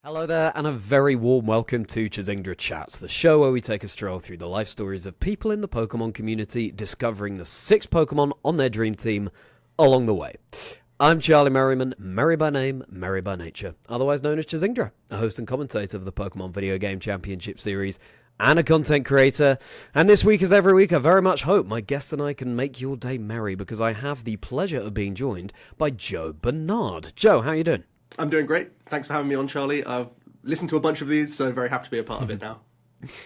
Hello there, and a very warm welcome to Chazingdra Chats, the show where we take a stroll through the life stories of people in the Pokemon community, discovering the 6 Pokemon on their dream team along the way. I'm Charlie Merriman, merry by name, merry by nature, otherwise known as Chazingdra, a host and commentator of the Pokemon Video Game Championship Series, and a content creator. And this week, as every week, I very much hope my guests and I can make your day merry, because I have the pleasure of being joined by Joe Bernard. Joe, how are you doing? I'm doing great. Thanks for having me on, Charlie. I've listened to a bunch of these, so very happy to be a part of it now.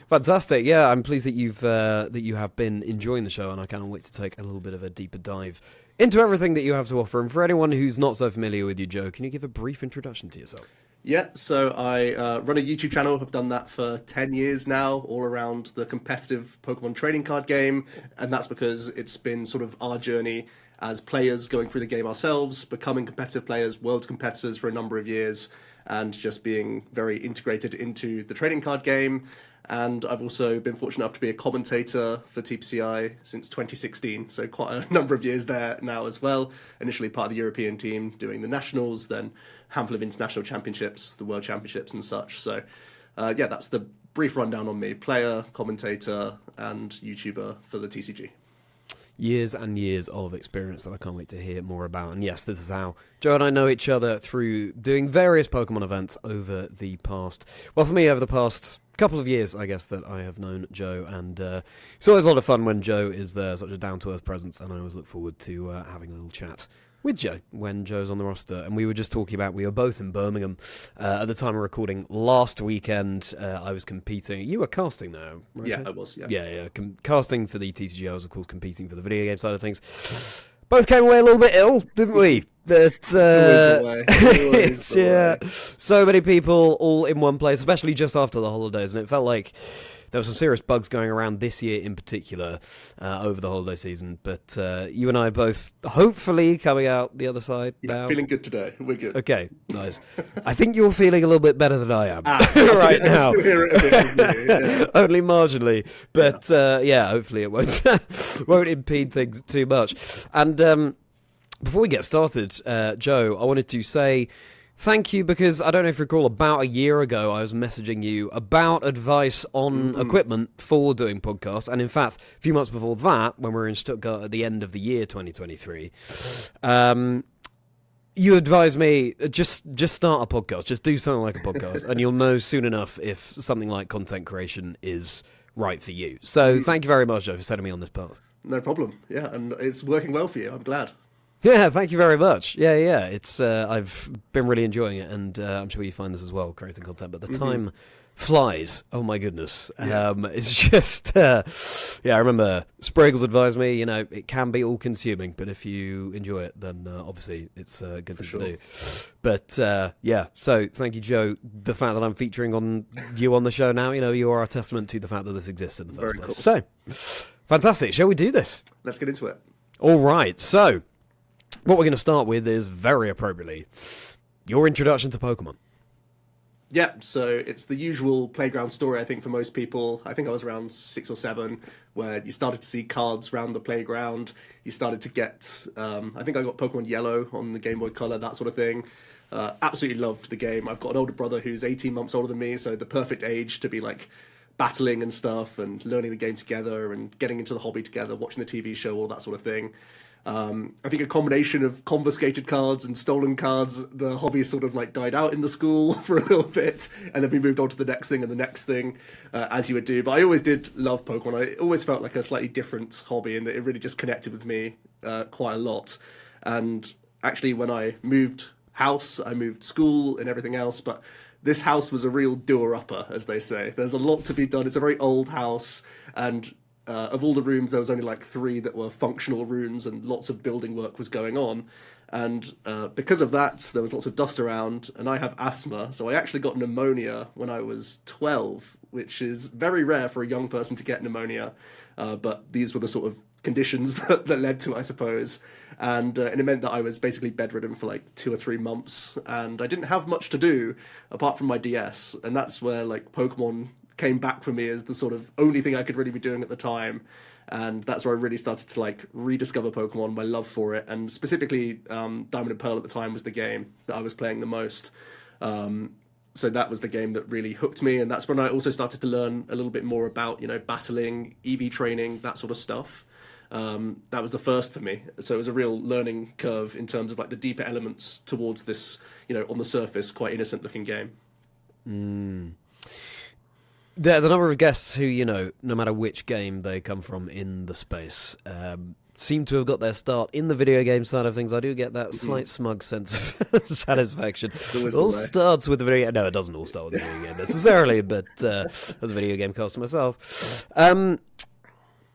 Fantastic. Yeah, I'm pleased that you have been enjoying the show, and I can't wait to take a little bit of a deeper dive into everything that you have to offer. And for anyone who's not so familiar with you, Joe, can you give a brief introduction to yourself? Yeah, so I run a YouTube channel. I've done that for 10 years now, all around the competitive Pokemon Trading Card Game, and that's because it's been sort of our journey as players going through the game ourselves, becoming competitive players, world competitors for a number of years, and just being very integrated into the trading card game. And I've also been fortunate enough to be a commentator for TPCI since 2016, so quite a number of years there now as well. Initially part of the European team doing the nationals, then a handful of international championships, the world championships and such. So yeah, that's the brief rundown on me. Player, commentator, and YouTuber for the TCG. Years and years of experience that I can't wait to hear more about. And yes, this is how Joe and I know each other, through doing various Pokemon events over the past, well, for me, over the past couple of years, I guess, that I have known Joe. And it's always a lot of fun when Joe is there, such a down-to-earth presence, and I always look forward to having a little chat with Joe when Joe's on the roster. And we were just talking about, we were both in Birmingham at the time of recording last weekend. I was competing. You were casting though, right? Yeah, I was. Yeah. Casting for the TCG. I was, of course, competing for the video game side of things. Both came away a little bit ill, didn't we? But, it's always the way. Always the way. So many people all in one place, especially just after the holidays, and it felt like there were some serious bugs going around this year in particular over the holiday season. But you and I both hopefully coming out the other side now. Feeling good today. We're good. Okay, nice. I think you're feeling a little bit better than I am right now. I'm still here a bit with you, yeah. Only marginally. But yeah, hopefully it won't impede things too much. And before we get started, Joe, I wanted to say thank you, because I don't know if you recall, about a year ago I was messaging you about advice on equipment for doing podcasts. And in fact, a few months before that, when we were in Stuttgart at the end of the year 2023, you advised me, just start a podcast, just do something like a podcast, and you'll know soon enough if something like content creation is right for you. So thank you very much, Joe, for setting me on this path. No problem. Yeah, and it's working well for you. I'm glad. Yeah, thank you very much. Yeah. It's I've been really enjoying it, and I'm sure you find this as well, creating content. But the time flies. Oh my goodness. Yeah. It's just yeah. I remember Spraggles advised me, it can be all consuming, but if you enjoy it, then obviously it's a good thing to do. But yeah. So thank you, Joe. The fact that I'm featuring on you on the show now, you are a testament to the fact that this exists in the first place. Cool. So fantastic. Shall we do this? Let's get into it. All right. So what we're going to start with is, very appropriately, your introduction to Pokemon. Yeah, so it's the usual playground story, I think, for most people. I think I was around 6 or 7, where you started to see cards around the playground. You started to get, I think I got Pokemon Yellow on the Game Boy Color, that sort of thing. Absolutely loved the game. I've got an older brother who's 18 months older than me, so the perfect age to be, like, battling and stuff, and learning the game together, and getting into the hobby together, watching the TV show, all that sort of thing. I think a combination of confiscated cards and stolen cards, the hobby sort of like died out in the school for a little bit, and then we moved on to the next thing and the next thing, as you would do. But I always did love Pokemon. I always felt like a slightly different hobby, and that it really just connected with me quite a lot. And actually, when I moved house, I moved school and everything else, but this house was a real doer-upper, as they say. There's a lot to be done. It's a very old house, and of all the rooms, there was only like 3 that were functional rooms, and lots of building work was going on. And because of that, there was lots of dust around, and I have asthma, so I actually got pneumonia when I was 12, which is very rare for a young person to get pneumonia. But these were the sort of conditions that led to, I suppose. And it meant that I was basically bedridden for like 2 or 3 months, and I didn't have much to do apart from my DS. And that's where like Pokemon came back for me as the sort of only thing I could really be doing at the time. And that's where I really started to like rediscover Pokemon, my love for it, and specifically Diamond and Pearl at the time was the game that I was playing the most. So that was the game that really hooked me, and that's when I also started to learn a little bit more about, battling, EV training, that sort of stuff. That was the first for me. So it was a real learning curve in terms of like the deeper elements towards this, on the surface, quite innocent looking game. The number of guests who, no matter which game they come from in the space, seem to have got their start in the video game side of things. I do get that slight smug sense of satisfaction. It all starts with the video game. No, it doesn't all start with the video game necessarily, but as a video game caster myself.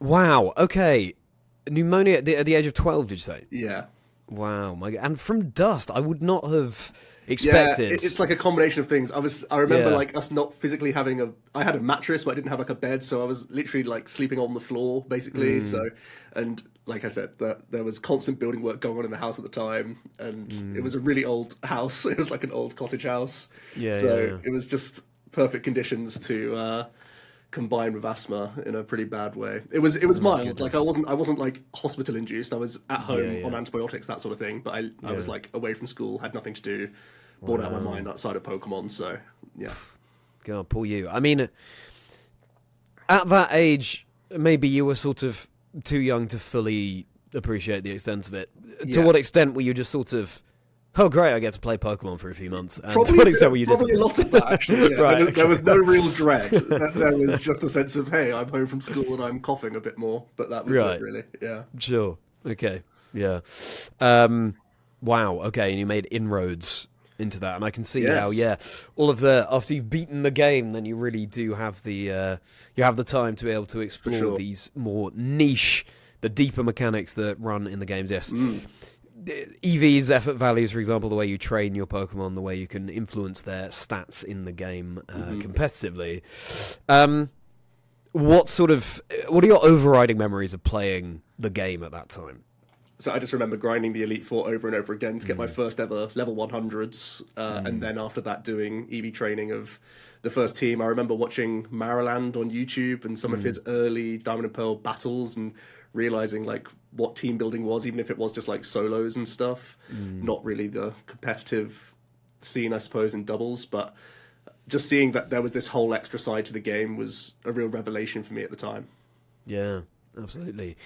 Wow, okay. Pneumonia at the age of 12, did you say? Yeah. Wow, my God. And from Dust, I would not have expected. Yeah, it's like a combination of things. I remember like us not physically having I had a mattress, but I didn't have like a bed, so I was literally like sleeping on the floor basically. So, and like I said, there was constant building work going on in the house at the time, and it was a really old house. It was like an old cottage house. So it was just perfect conditions to combined with asthma in a pretty bad way. It was mild. Goodness. Like I wasn't like hospital induced. I was at home on antibiotics, that sort of thing. But I was like away from school, had nothing to do, bored out my mind outside of Pokemon. So yeah. God, poor you. I mean, at that age, maybe you were sort of too young to fully appreciate the extent of it. To what extent were you just sort of, oh great, I get to play Pokemon for a few months? And probably, to what extent were you probably a lot of that actually. Yeah. Right, there was no real dread. There was just a sense of, hey, I'm home from school and I'm coughing a bit more. But that was it really. Yeah. Sure. Okay. Yeah. Wow. Okay. And you made inroads into that, and I can see how all of after you've beaten the game, then you really do have the time to be able to explore these more niche, the deeper mechanics that run in the games. Yes. EV's effort values, for example, the way you train your Pokemon, the way you can influence their stats in the game competitively. What are your overriding memories of playing the game at that time? So I just remember grinding the Elite Four over and over again to get my first ever level 100s, and then after that doing EV training of the first team. I remember watching Merriman on YouTube and some of his early Diamond and Pearl battles and realizing like what team building was, even if it was just like solos and stuff, not really the competitive scene, I suppose, in doubles, but just seeing that there was this whole extra side to the game was a real revelation for me at the time. Yeah, absolutely.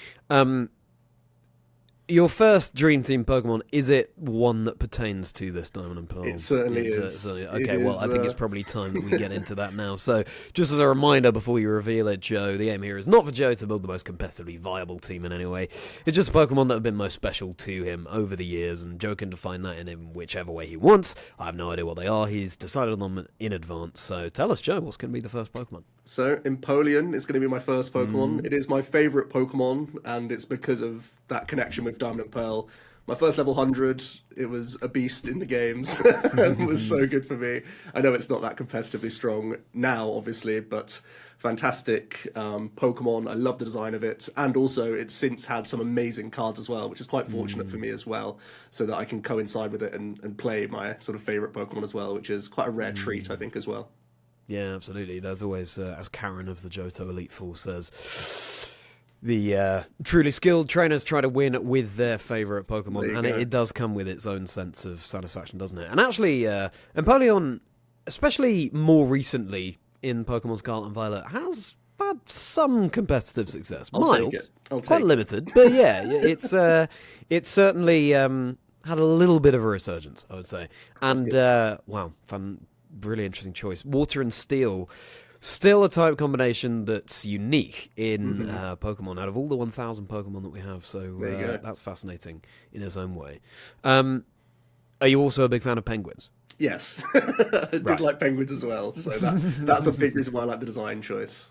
Your first Dream Team Pokemon, is it one that pertains to this Diamond and Pearl? It certainly is. Okay, I think it's probably time that we get into that now. So, just as a reminder before you reveal it, Joe, the aim here is not for Joe to build the most competitively viable team in any way. It's just Pokemon that have been most special to him over the years, and Joe can define that in him whichever way he wants. I have no idea what they are. He's decided on them in advance. So, tell us, Joe, what's going to be the first Pokemon? So, Empoleon is going to be my first Pokemon. It is my favourite Pokemon, and it's because of that connection with Diamond and Pearl. My first level 100, it was a beast in the games, and was so good for me. I know it's not that competitively strong now, obviously, but fantastic Pokemon. I love the design of it, and also it's since had some amazing cards as well, which is quite fortunate for me as well, so that I can coincide with it and play my sort of favourite Pokemon as well, which is quite a rare treat, I think, as well. Yeah, absolutely. There's always, as Karen of the Johto Elite Four says, the truly skilled trainers try to win with their favourite Pokemon, and it does come with its own sense of satisfaction, doesn't it? And actually, Empoleon, especially more recently in Pokemon Scarlet and Violet, has had some competitive success. Mild, quite limited, but yeah, it's certainly had a little bit of a resurgence, I would say. And wow, fun. Really interesting choice. Water and Steel, still a type combination that's unique in Pokemon out of all the 1,000 Pokemon that we have. So that's fascinating in its own way. Are you also a big fan of penguins? Yes, I did like penguins as well. So that's a big reason why I like the design choice.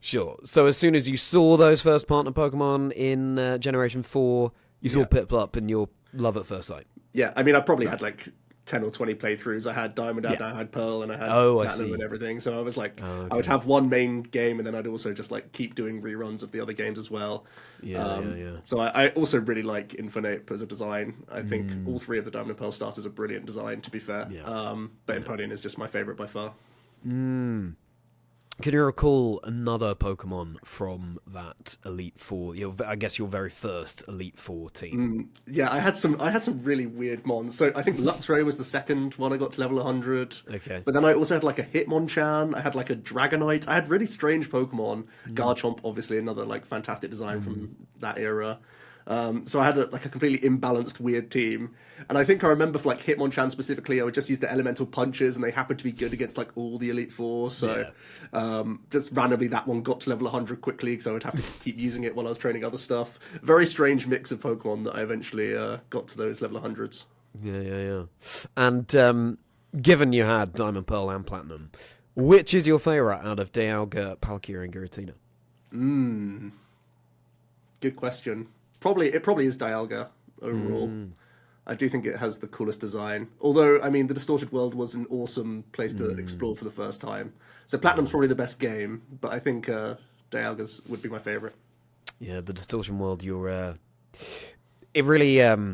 Sure. So as soon as you saw those first partner Pokemon in Generation 4, you saw Piplup and your love at first sight. Yeah, I mean, I probably had like 10 or 20 playthroughs. I had Diamond, and I had Pearl, and I had Platinum and everything. So I was like, I would have one main game, and then I'd also just like keep doing reruns of the other games as well. So I also really like Infernape as a design. I think all three of the Diamond and Pearl starters are brilliant design, to be fair. But Empoleon is just my favourite by far. Can you recall another Pokemon from that Elite Four? I guess your very first Elite Four team. Yeah, I had some really weird mons. So I think Luxray was the second one I got to level 100. Okay. But then I also had like a Hitmonchan, I had like a Dragonite. I had really strange Pokemon. Garchomp, obviously another like fantastic design from that era. So I had like a completely imbalanced, weird team. And I think I remember for like Hitmonchan specifically, I would just use the elemental punches, and they happened to be good against like all the Elite Four. So just randomly that one got to level 100 quickly because I would have to keep using it while I was training other stuff. Very strange mix of Pokemon that I eventually got to those level 100s. Yeah. And given you had Diamond, Pearl, and Platinum, which is your favourite out of Dialga, Palkia, and Giratina? Good question. It probably is Dialga overall. I do think it has the coolest design. Although, I mean, the Distorted World was an awesome place to explore for the first time. So Platinum's probably the best game, but I think Dialga's would be my favourite. Yeah, the Distortion World, it really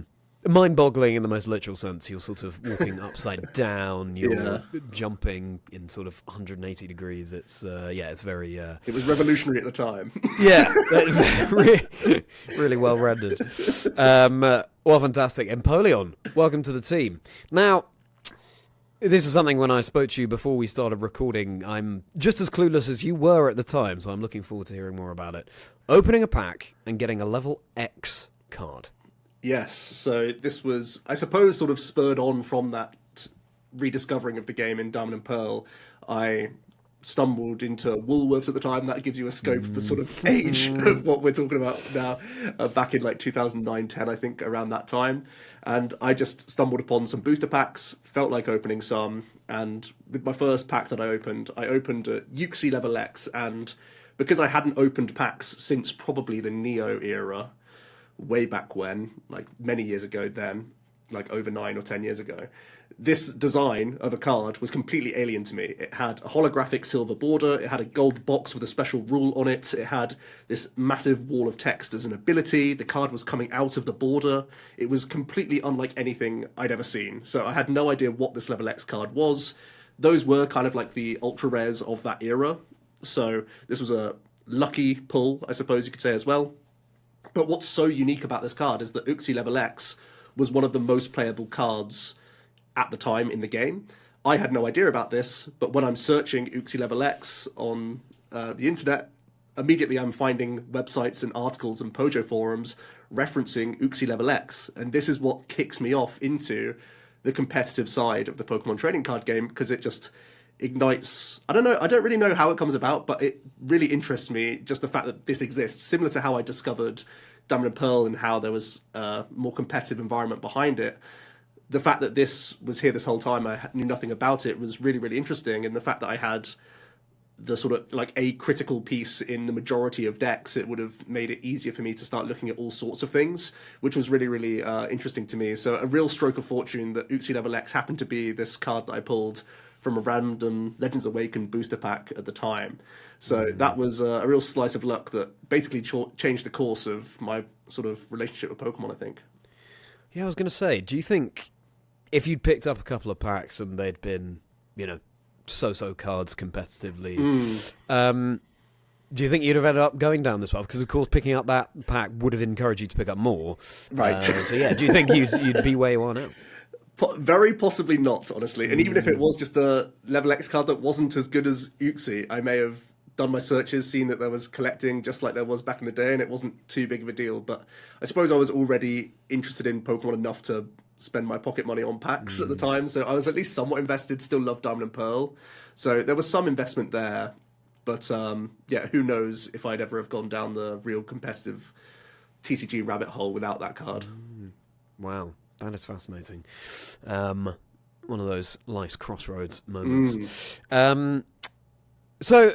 mind-boggling in the most literal sense. You're sort of walking upside down, you're jumping in sort of 180 degrees. It's very... It was revolutionary at the time. Yeah, really well rendered. Well, fantastic. Empoleon, welcome to the team. Now, this is something when I spoke to you before we started recording, I'm just as clueless as you were at the time, so I'm looking forward to hearing more about it. Opening a pack and getting a level X card. Yes, so this was, I suppose, sort of spurred on from that rediscovering of the game in Diamond and Pearl. I stumbled into Woolworths at the time. That gives you a scope of the sort of age of what we're talking about now. Back in like 2009-10, I think, around that time. And I just stumbled upon some booster packs, felt like opening some. And with my first pack that I opened a Uxie level X. And because I hadn't opened packs since probably the Neo era, way back when, like many years ago then, like over 9 or 10 years ago, this design of a card was completely alien to me. It had a holographic silver border, it had a gold box with a special rule on it, it had this massive wall of text as an ability, the card was coming out of the border, it was completely unlike anything I'd ever seen. So I had no idea what this level X card was. Those were kind of like the ultra rares of that era, so this was a lucky pull, I suppose you could say as well. But what's so unique about this card is that Uxie Level X was one of the most playable cards at the time in the game. I had no idea about this, but when I'm searching Uxie Level X on the internet, immediately I'm finding websites and articles and Pojo forums referencing Uxie Level X. And this is what kicks me off into the competitive side of the Pokemon Trading Card Game, because it just ignites, I don't really know how it comes about, but it really interests me, just the fact that this exists, similar to how I discovered Diamond and Pearl and how there was a more competitive environment behind it. The fact that this was here this whole time, I knew nothing about it, was really, really interesting. And the fact that I had the sort of like a critical piece in the majority of decks, it would have made it easier for me to start looking at all sorts of things, which was really, really interesting to me. So a real stroke of fortune that Uxie Level X happened to be this card that I pulled from a random Legends Awakened booster pack at the time. So that was a real slice of luck that basically changed the course of my sort of relationship with Pokemon, I think. Yeah, I was going to say, do you think if you'd picked up a couple of packs and they'd been, so-so cards competitively, do you think you'd have ended up going down this path? Because, of course, picking up that pack would have encouraged you to pick up more. Right. So, yeah, do you think you'd be where you are now? Very possibly not, honestly. And even if it was just a level X card that wasn't as good as Uxie, I may have done my searches, seen that there was collecting just like there was back in the day, and it wasn't too big of a deal. But I suppose I was already interested in Pokemon enough to spend my pocket money on packs at the time, so I was at least somewhat invested, still loved Diamond and Pearl. So there was some investment there. But who knows if I'd ever have gone down the real competitive TCG rabbit hole without that card. Wow. That is fascinating. One of those life's crossroads moments. So,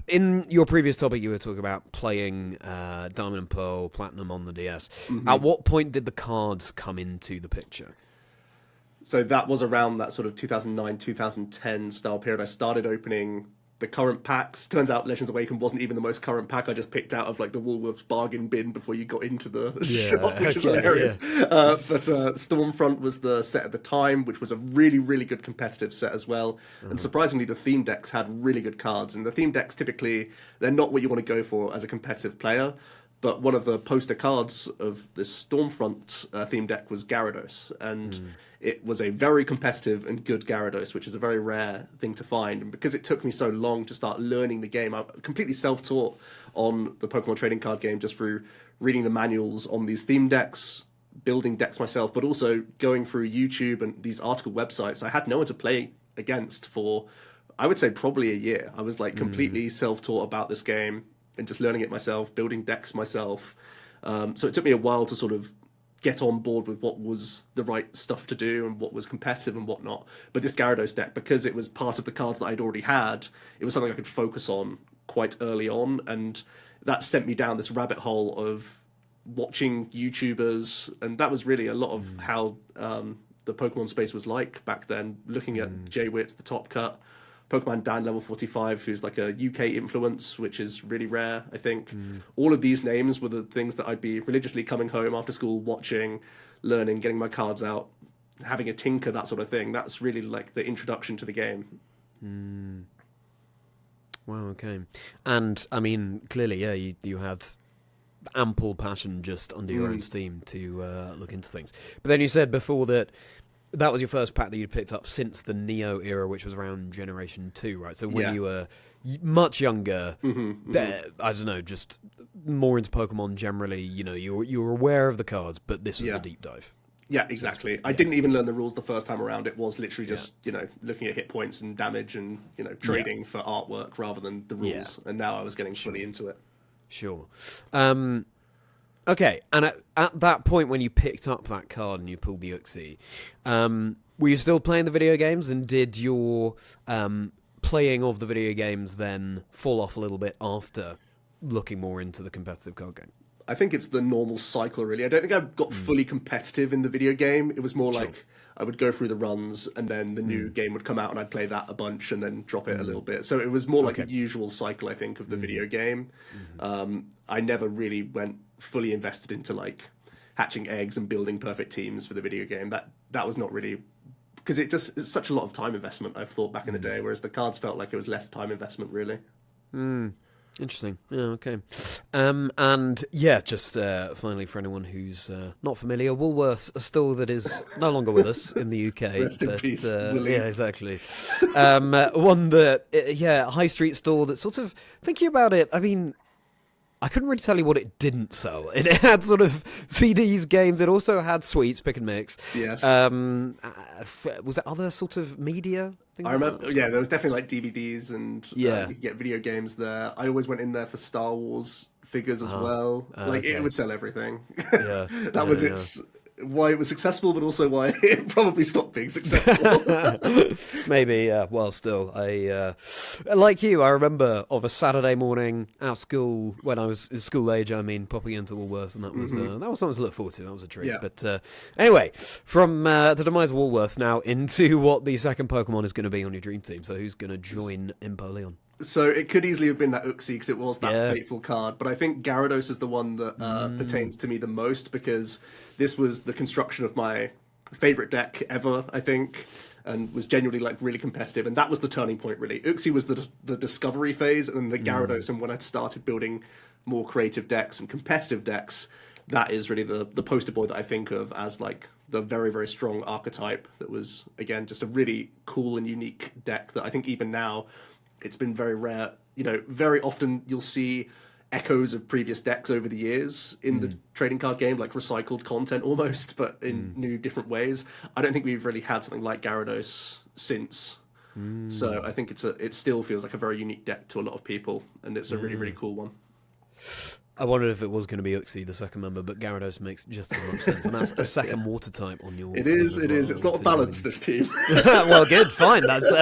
in your previous topic, you were talking about playing Diamond and Pearl, Platinum on the DS. At what point did the cards come into the picture? So that was around that sort of 2009, 2010 style period. I started opening the current packs. Turns out Legends Awakened wasn't even the most current pack. I just picked out of like the Woolworths bargain bin before you got into the shop, which is hilarious. But Stormfront was the set at the time, which was a really, really good competitive set as well. And surprisingly, the theme decks had really good cards. And the theme decks, typically, they're not what you want to go for as a competitive player. But one of the poster cards of this Stormfront theme deck was Gyarados, and it was a very competitive and good Gyarados, which is a very rare thing to find. And because it took me so long to start learning the game, I'm completely self-taught on the Pokemon Trading Card Game just through reading the manuals on these theme decks, building decks myself, but also going through YouTube and these article websites. I had no one to play against for, I would say, probably a year. I was like completely self-taught about this game and just learning it myself, building decks myself. So it took me a while to sort of get on board with what was the right stuff to do and what was competitive and whatnot. But this Gyarados deck, because it was part of the cards that I'd already had, it was something I could focus on quite early on. And that sent me down this rabbit hole of watching YouTubers. And that was really a lot of how the Pokemon space was like back then, looking at Jay Witt's The Top Cut, Pokemon Dan Level 45, who's like a UK influence, which is really rare, I think. All of these names were the things that I'd be religiously coming home after school, watching, learning, getting my cards out, having a tinker, that sort of thing. That's really like the introduction to the game. Wow, okay. And, I mean, clearly, yeah, you had ample passion just under your own steam to look into things. But then you said before that was your first pack that you'd picked up since the Neo era, which was around Generation 2, right? So when you were much younger, I don't know, just more into Pokemon generally, you know, you were aware of the cards, but this was the deep dive. Yeah, exactly. I didn't even learn the rules the first time around. It was literally just, you know, looking at hit points and damage and, you know, trading for artwork rather than the rules. And now I was getting fully into it. Sure. Okay, and at that point when you picked up that card and you pulled the Uxie, were you still playing the video games, and did your playing of the video games then fall off a little bit after looking more into the competitive card game? I think it's the normal cycle, really. I don't think I got fully competitive in the video game. It was more like I would go through the runs, and then the new game would come out, and I'd play that a bunch, and then drop it a little bit. So it was more like a usual cycle, I think, of the video game. I never really went fully invested into like hatching eggs and building perfect teams for the video game. That was not really, because it's such a lot of time investment, I've thought, back in the day, whereas the cards felt like it was less time investment, really. Interesting. Yeah, okay. And yeah, just finally, for anyone who's not familiar, Woolworths, a store that is no longer with us in the UK. Rest in peace, Willie. Yeah, exactly. One that, a high street store that sort of, thinking about it, I mean, I couldn't really tell you what it didn't sell. It had sort of CDs, games. It also had sweets, pick and mix. Yes. Was there other sort of media? I remember, there was definitely like DVDs and you could get video games there. I always went in there for Star Wars figures as well. It would sell everything. Yeah. That was its why it was successful, but also why it probably stopped being successful. Maybe, yeah. Well, still, I like you. I remember of a Saturday morning at school when I was school age. I mean, popping into Woolworths, and that was something to look forward to. That was a treat. Yeah. But anyway, from the demise of Woolworths now into what the second Pokemon is going to be on your dream team. So who's going to join Empoleon? So it could easily have been that Uxie because it was that fateful card. But I think Gyarados is the one that pertains to me the most because this was the construction of my favourite deck ever, I think, and was genuinely like really competitive. And that was the turning point, really. Uxie was the discovery phase, and then the Gyarados. And when I'd started building more creative decks and competitive decks, that is really the poster boy that I think of as like the very, very strong archetype that was, again, just a really cool and unique deck that I think even now... It's been very rare. You know, very often you'll see echoes of previous decks over the years in the trading card game, like recycled content almost, but in new, different ways. I don't think we've really had something like Gyarados since. So I think it still feels like a very unique deck to a lot of people, and it's a really, really cool one. I wondered if it was going to be Uxie, the second member, but Gyarados makes just as much sense, and that's a second water type on your. It is. It's not balanced, this team. Well, good, fine. That's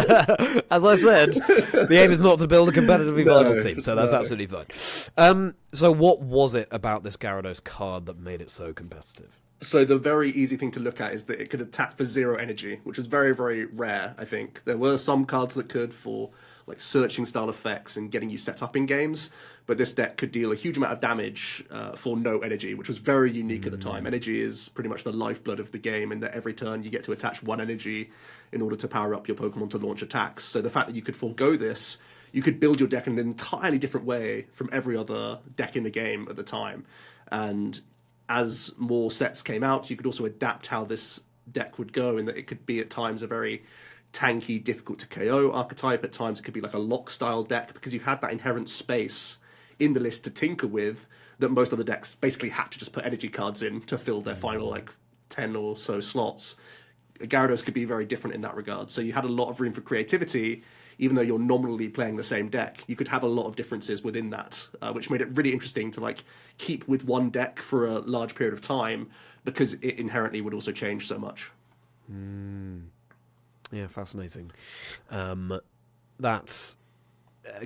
as I said, the aim is not to build a competitively viable team, so that's absolutely fine. So, what was it about this Gyarados card that made it so competitive? So the very easy thing to look at is that it could attack for 0 energy, which was very, very rare, I think. There were some cards that could for like searching style effects and getting you set up in games. But this deck could deal a huge amount of damage for no energy, which was very unique at the time. Energy is pretty much the lifeblood of the game, in that every turn you get to attach 1 energy in order to power up your Pokemon to launch attacks. So the fact that you could forego this, you could build your deck in an entirely different way from every other deck in the game at the time. And as more sets came out, you could also adapt how this deck would go, in that it could be at times a very tanky, difficult to KO archetype. At times it could be like a lock style deck, because you had that inherent space in the list to tinker with that most other decks basically had to just put energy cards in to fill their final like 10 or so slots. Gyarados could be very different in that regard. So you had a lot of room for creativity, even though you're nominally playing the same deck. You could have a lot of differences within that, which made it really interesting to like keep with one deck for a large period of time, because it inherently would also change so much. Yeah, fascinating. That's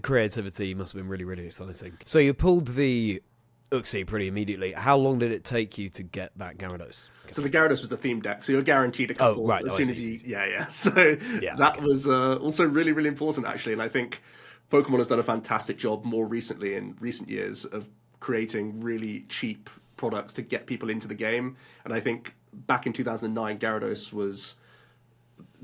creativity must have been really, really exciting. So you pulled the Uxie pretty immediately. How long did it take you to get that Gyarados? So the Gyarados was the theme deck, so you're guaranteed a couple as soon as you... Yeah. So that was also really, really important, actually. And I think Pokemon has done a fantastic job more recently, in recent years, of creating really cheap products to get people into the game. And I think back in 2009, Gyarados was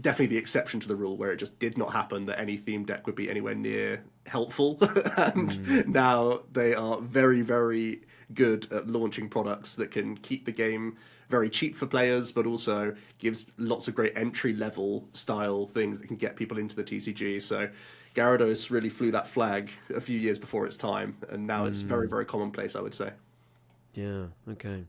definitely the exception to the rule, where it just did not happen that any theme deck would be anywhere near helpful. And now they are very, very good at launching products that can keep the game very cheap for players, but also gives lots of great entry level style things that can get people into the TCG. So Gyarados really flew that flag a few years before its time, and now it's very, very commonplace, I would say. Yeah, okay.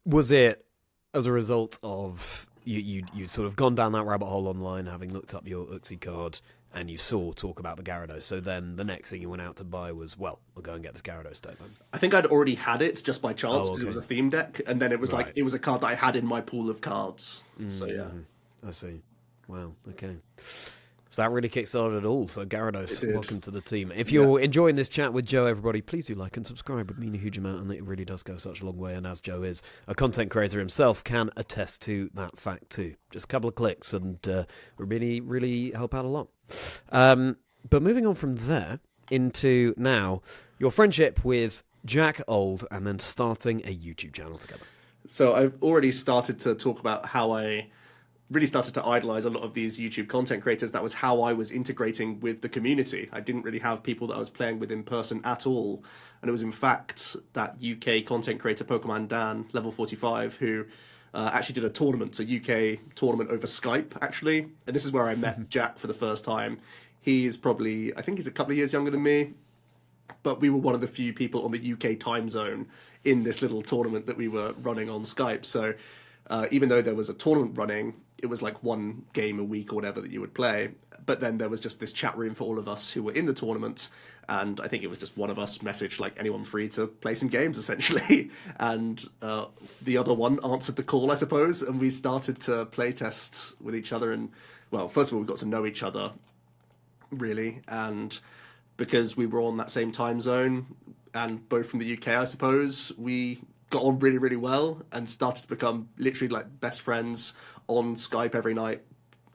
Was it as a result of you sort of gone down that rabbit hole online, having looked up your Uxie card, and you saw talk about the Gyarados, so then the next thing you went out to buy was, well, I'll go and get this Gyarados deck then? I think I'd already had it just by chance, because it was a theme deck, and then it was like, it was a card that I had in my pool of cards. So yeah. I see. Wow, okay. So that really kickstarted it all. So Gyarados, welcome to the team. If you're enjoying this chat with Joe, everybody, please do like and subscribe. It would mean a huge amount, and it really does go such a long way. And as Joe is a content creator himself, can attest to that fact too. Just a couple of clicks, and would really, really help out a lot. But moving on from there into now your friendship with Jack Old, and then starting a YouTube channel together. So I've already started to talk about how I really started to idolize a lot of these YouTube content creators. That was how I was integrating with the community. I didn't really have people that I was playing with in person at all. And it was in fact that UK content creator, Pokemon Dan, level 45, who actually did a tournament, a UK tournament over Skype, actually. And this is where I met Jack for the first time. He is probably, I think he's a couple of years younger than me, but we were one of the few people on the UK time zone in this little tournament that we were running on Skype. So even though there was a tournament running, it was like one game a week or whatever that you would play. But then there was just this chat room for all of us who were in the tournament. And I think it was just one of us messaged like anyone free to play some games, essentially. And the other one answered the call, I suppose. And we started to play test with each other. And, well, first of all, we got to know each other, really. And because we were on that same time zone, and both from the UK, I suppose, we got on really, really well and started to become literally like best friends on Skype every night,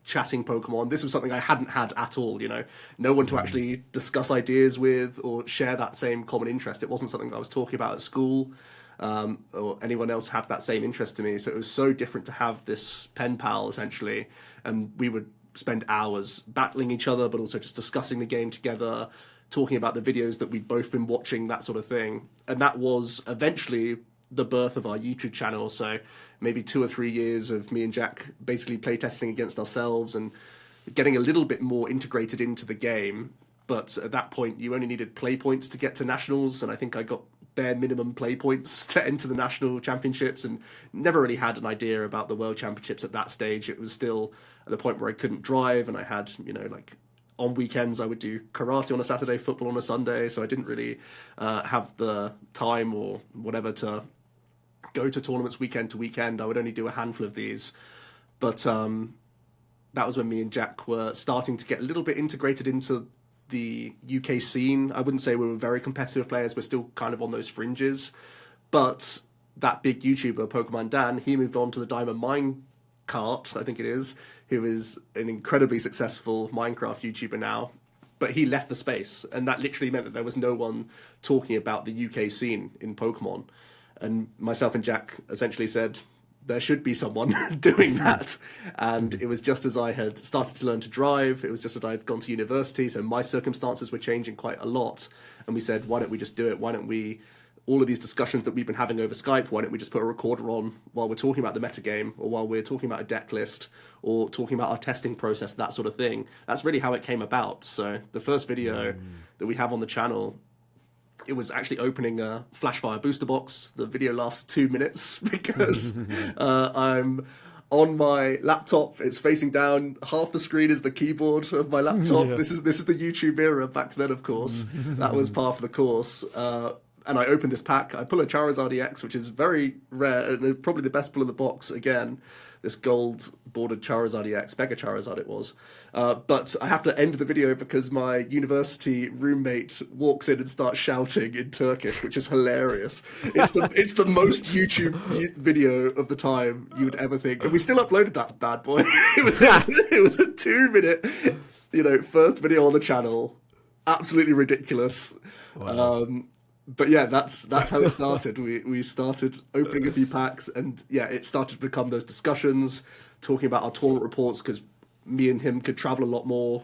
chatting Pokemon. This was something I hadn't had at all, you know. No one to actually discuss ideas with or share that same common interest. It wasn't something that I was talking about at school, or anyone else had that same interest to me. So it was so different to have this pen pal, essentially. And we would spend hours battling each other, but also just discussing the game together, talking about the videos that we'd both been watching, that sort of thing. And that was eventually the birth of our YouTube channel. So maybe 2 or 3 years of me and Jack basically playtesting against ourselves and getting a little bit more integrated into the game. But at that point, you only needed play points to get to nationals, and I think I got bare minimum play points to enter the national championships, and never really had an idea about the world championships at that stage. It was still at the point where I couldn't drive, and I had, you know, like on weekends I would do karate on a Saturday, football on a Sunday, so I didn't really have the time or whatever to go to tournaments weekend to weekend. I would only do a handful of these. But that was when me and Jack were starting to get a little bit integrated into the UK scene. I wouldn't say we were very competitive players. We're still kind of on those fringes. But that big YouTuber, Pokemon Dan, he moved on to the Diamond Mine cart, I think it is. who is an incredibly successful Minecraft YouTuber now. But he left the space, and that literally meant that there was no one talking about the UK scene in Pokemon. And myself and Jack essentially said, there should be someone doing that. And it was just as I had started to learn to drive, it was just as I had gone to university, so my circumstances were changing quite a lot. And we said, why don't we just do it? Why don't we, all of these discussions that we've been having over Skype, why don't we just put a recorder on while we're talking about the metagame, or while we're talking about a deck list, or talking about our testing process, that sort of thing. That's really how it came about. So the first video that we have on the channel, it was actually opening a Flashfire booster box. The video lasts 2 minutes because I'm on my laptop. It's facing down. Half the screen is the keyboard of my laptop. Yeah. This is the YouTube era back then, of course. That was part of the course. And I open this pack. I pull a Charizard EX, which is very rare, and probably the best pull in the box again. This gold bordered Charizard EX, Mega Charizard it was. But I have to end the video because my university roommate walks in and starts shouting in Turkish, which is hilarious. It's the most YouTube video of the time you would ever think. And we still uploaded that bad boy. It was a 2 minute, first video on the channel. Absolutely ridiculous. Wow. But yeah, that's how it started. We started opening a few packs, and yeah, it started to become those discussions, talking about our tournament reports, because me and him could travel a lot more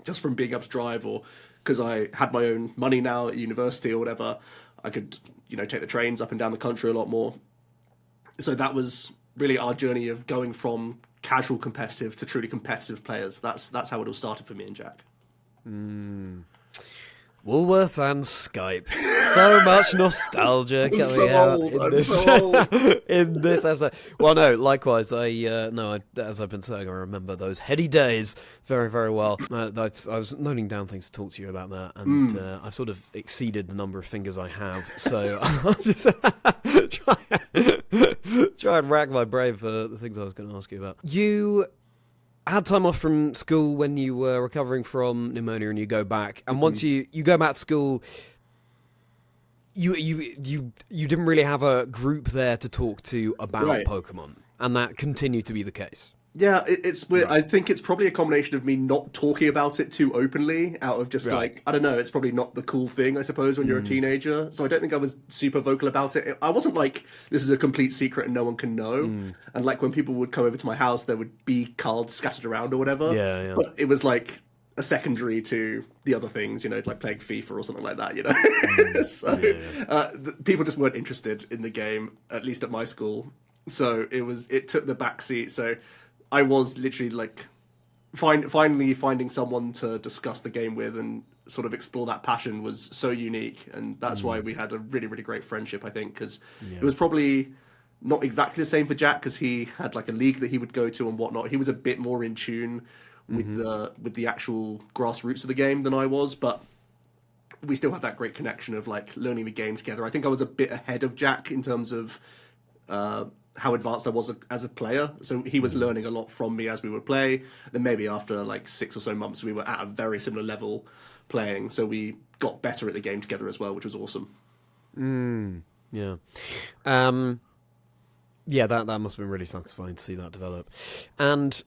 just from being able to drive, or because I had my own money now at university or whatever, I could take the trains up and down the country a lot more. So that was really our journey of going from casual competitive to truly competitive players. That's how it all started for me and Jack. Woolworth and Skype. So much nostalgia coming out in this episode. Well, no, likewise. As I've been saying, I remember those heady days very, very well. I was noting down things to talk to you about that, and I've sort of exceeded the number of fingers I have. So I'll just try and rack my brain for the things I was going to ask you about. You had time off from school when you were recovering from pneumonia, and you go back. And once you go back to school, you didn't really have a group there to talk to about Pokemon, and that continued to be the case. Yeah, it's weird. Right. I think it's probably a combination of me not talking about it too openly, out of just I don't know, it's probably not the cool thing, I suppose, when you're a teenager. So I don't think I was super vocal about it. I wasn't like, this is a complete secret and no one can know. And like when people would come over to my house, there would be cards scattered around or whatever. Yeah. But it was like a secondary to the other things, like playing FIFA or something like that, So people just weren't interested in the game, at least at my school. So it took the back seat. So I was literally like finally finding someone to discuss the game with and sort of explore that passion was so unique. And that's why we had a really, really great friendship, I think, because it was probably not exactly the same for Jack, because he had like a league that he would go to and whatnot. He was a bit more in tune with the actual grassroots of the game than I was, but we still had that great connection of like learning the game together. I think I was a bit ahead of Jack in terms of how advanced I was as a player. So he was learning a lot from me as we would play. Then maybe after like 6 or so months, we were at a very similar level playing. So we got better at the game together as well, which was awesome. Yeah. That must have been really satisfying to see that develop. And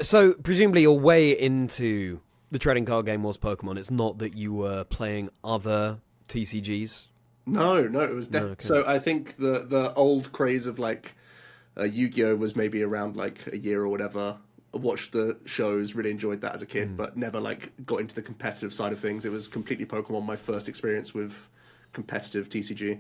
so presumably your way into the trading card game was Pokemon. It's not that you were playing other TCGs? No, it was definitely. Okay. So I think the old craze of like Yu-Gi-Oh was maybe around like a year or whatever. I watched the shows, really enjoyed that as a kid, but never like got into the competitive side of things. It was completely Pokemon, my first experience with competitive TCG.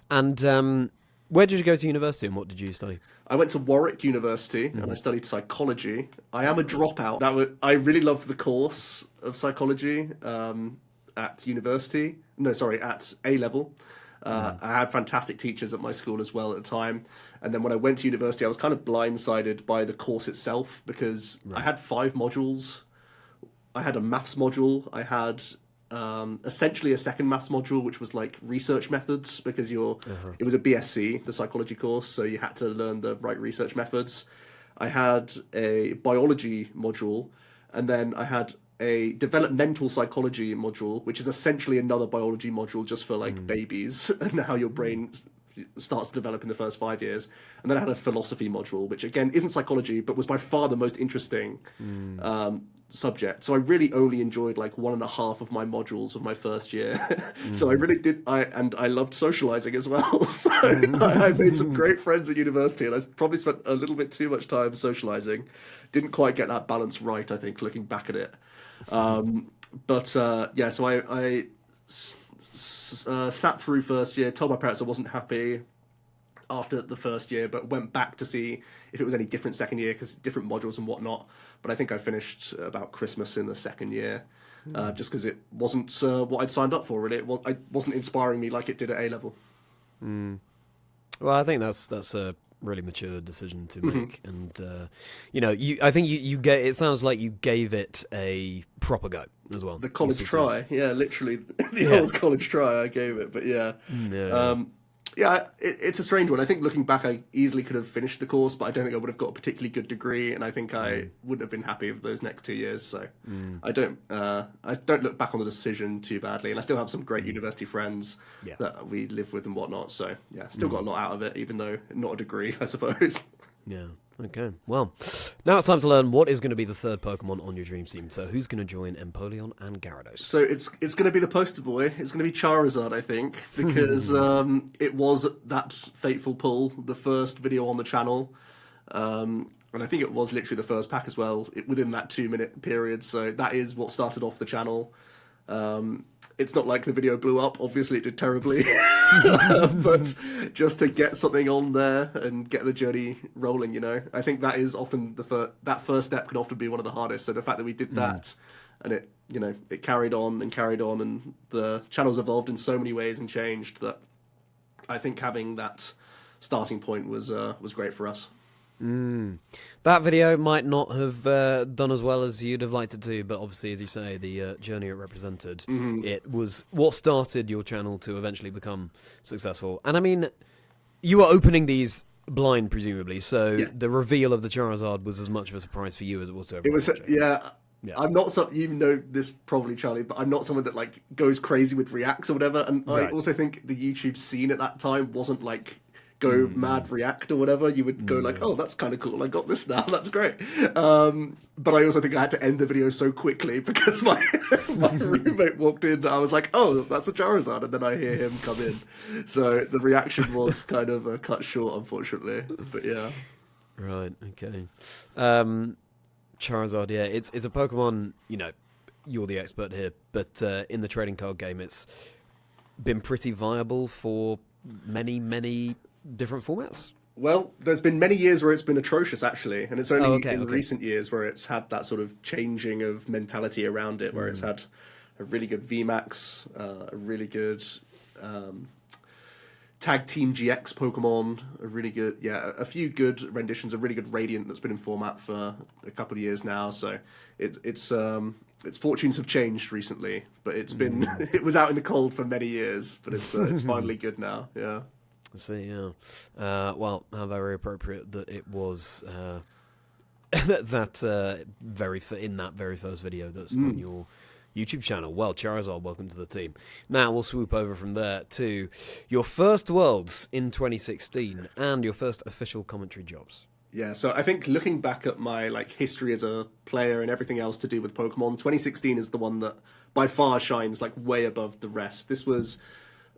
And where did you go to university, and what did you study? I went to Warwick University and I studied psychology. I am a dropout. I really loved the course of psychology at university. No, sorry, at A-level. I had fantastic teachers at my school as well at the time. And then when I went to university, I was kind of blindsided by the course itself, because I had 5 modules. I had a maths module. I had essentially a second maths module, which was like research methods, because it was a BSc, the psychology course, so you had to learn the right research methods. I had a biology module, and then I had a developmental psychology module, which is essentially another biology module just for like babies and how your brain starts to develop in the first 5 years. And then I had a philosophy module, which again isn't psychology, but was by far the most interesting subject. So I really only enjoyed like 1.5 of my modules of my first year. So I really did. I loved socializing as well. So I made some great friends at university, and I probably spent a little bit too much time socializing. Didn't quite get that balance right, I think, looking back at it. Yeah, so I sat through first year, told my parents I wasn't happy after the first year, but went back to see if it was any different second year, because different modules and whatnot. But I think I finished about Christmas in the second year, just because it wasn't what I'd signed up for, really. It wasn't inspiring me like it did at A-level. Well, I think that's a really mature decision to make, and I think you it sounds like you gave it a proper go as well. The college try, yeah, literally the old college try I gave it, but it's a strange one. I think looking back, I easily could have finished the course, but I don't think I would have got a particularly good degree, and I think I wouldn't have been happy with those next 2 years. So I don't look back on the decision too badly, and I still have some great university friends that we live with and whatnot. So yeah, still got a lot out of it, even though not a degree, I suppose. Yeah. Okay. Well, now it's time to learn what is going to be the third Pokemon on your dream team. So who's going to join Empoleon and Gyarados? So it's going to be the poster boy. It's going to be Charizard, I think, because it was that fateful pull, the first video on the channel. And I think it was literally the first pack as well, within that 2-minute period. So that is what started off the channel. It's not like the video blew up. Obviously, it did terribly. But just to get something on there and get the journey rolling, I think that is often that first step can often be one of the hardest. So the fact that we did that and it carried on, and the channel's evolved in so many ways and changed, that I think having that starting point was great for us. That video might not have done as well as you'd have liked it to, but obviously, as you say, the journey it represented, it was what started your channel to eventually become successful. And I mean, you were opening these blind, presumably, so the reveal of the Charizard was as much of a surprise for you as it was to everyone. Yeah. I'm not you know this probably, Charlie, but I'm not someone that like goes crazy with reacts or whatever. And I also think the YouTube scene at that time wasn't like go mad react or whatever. You would go like, oh, that's kind of cool, I got this now, that's great. But I also think I had to end the video so quickly because my roommate walked in, I was like, oh, that's a Charizard, and then I hear him come in. So the reaction was kind of cut short, unfortunately. But yeah. Right, okay. Charizard, yeah, it's a Pokemon, you're the expert here, but in the trading card game, it's been pretty viable for many different formats? Well, there's been many years where it's been atrocious, actually, and it's only in recent years where it's had that sort of changing of mentality around it, where it's had a really good VMAX, a really good Tag Team GX Pokemon, a few good renditions, a really good Radiant that's been in format for a couple of years now. So its fortunes have changed recently, but it's been it was out in the cold for many years, but it's finally good now. Yeah. I see, yeah. Well, how very appropriate that it was in that very first video that's on your YouTube channel. Well, Charizard, welcome to the team. Now we'll swoop over from there to your first Worlds in 2016 and your first official commentary jobs. Yeah, so I think looking back at my history as a player and everything else to do with Pokemon, 2016 is the one that by far shines way above the rest. This was,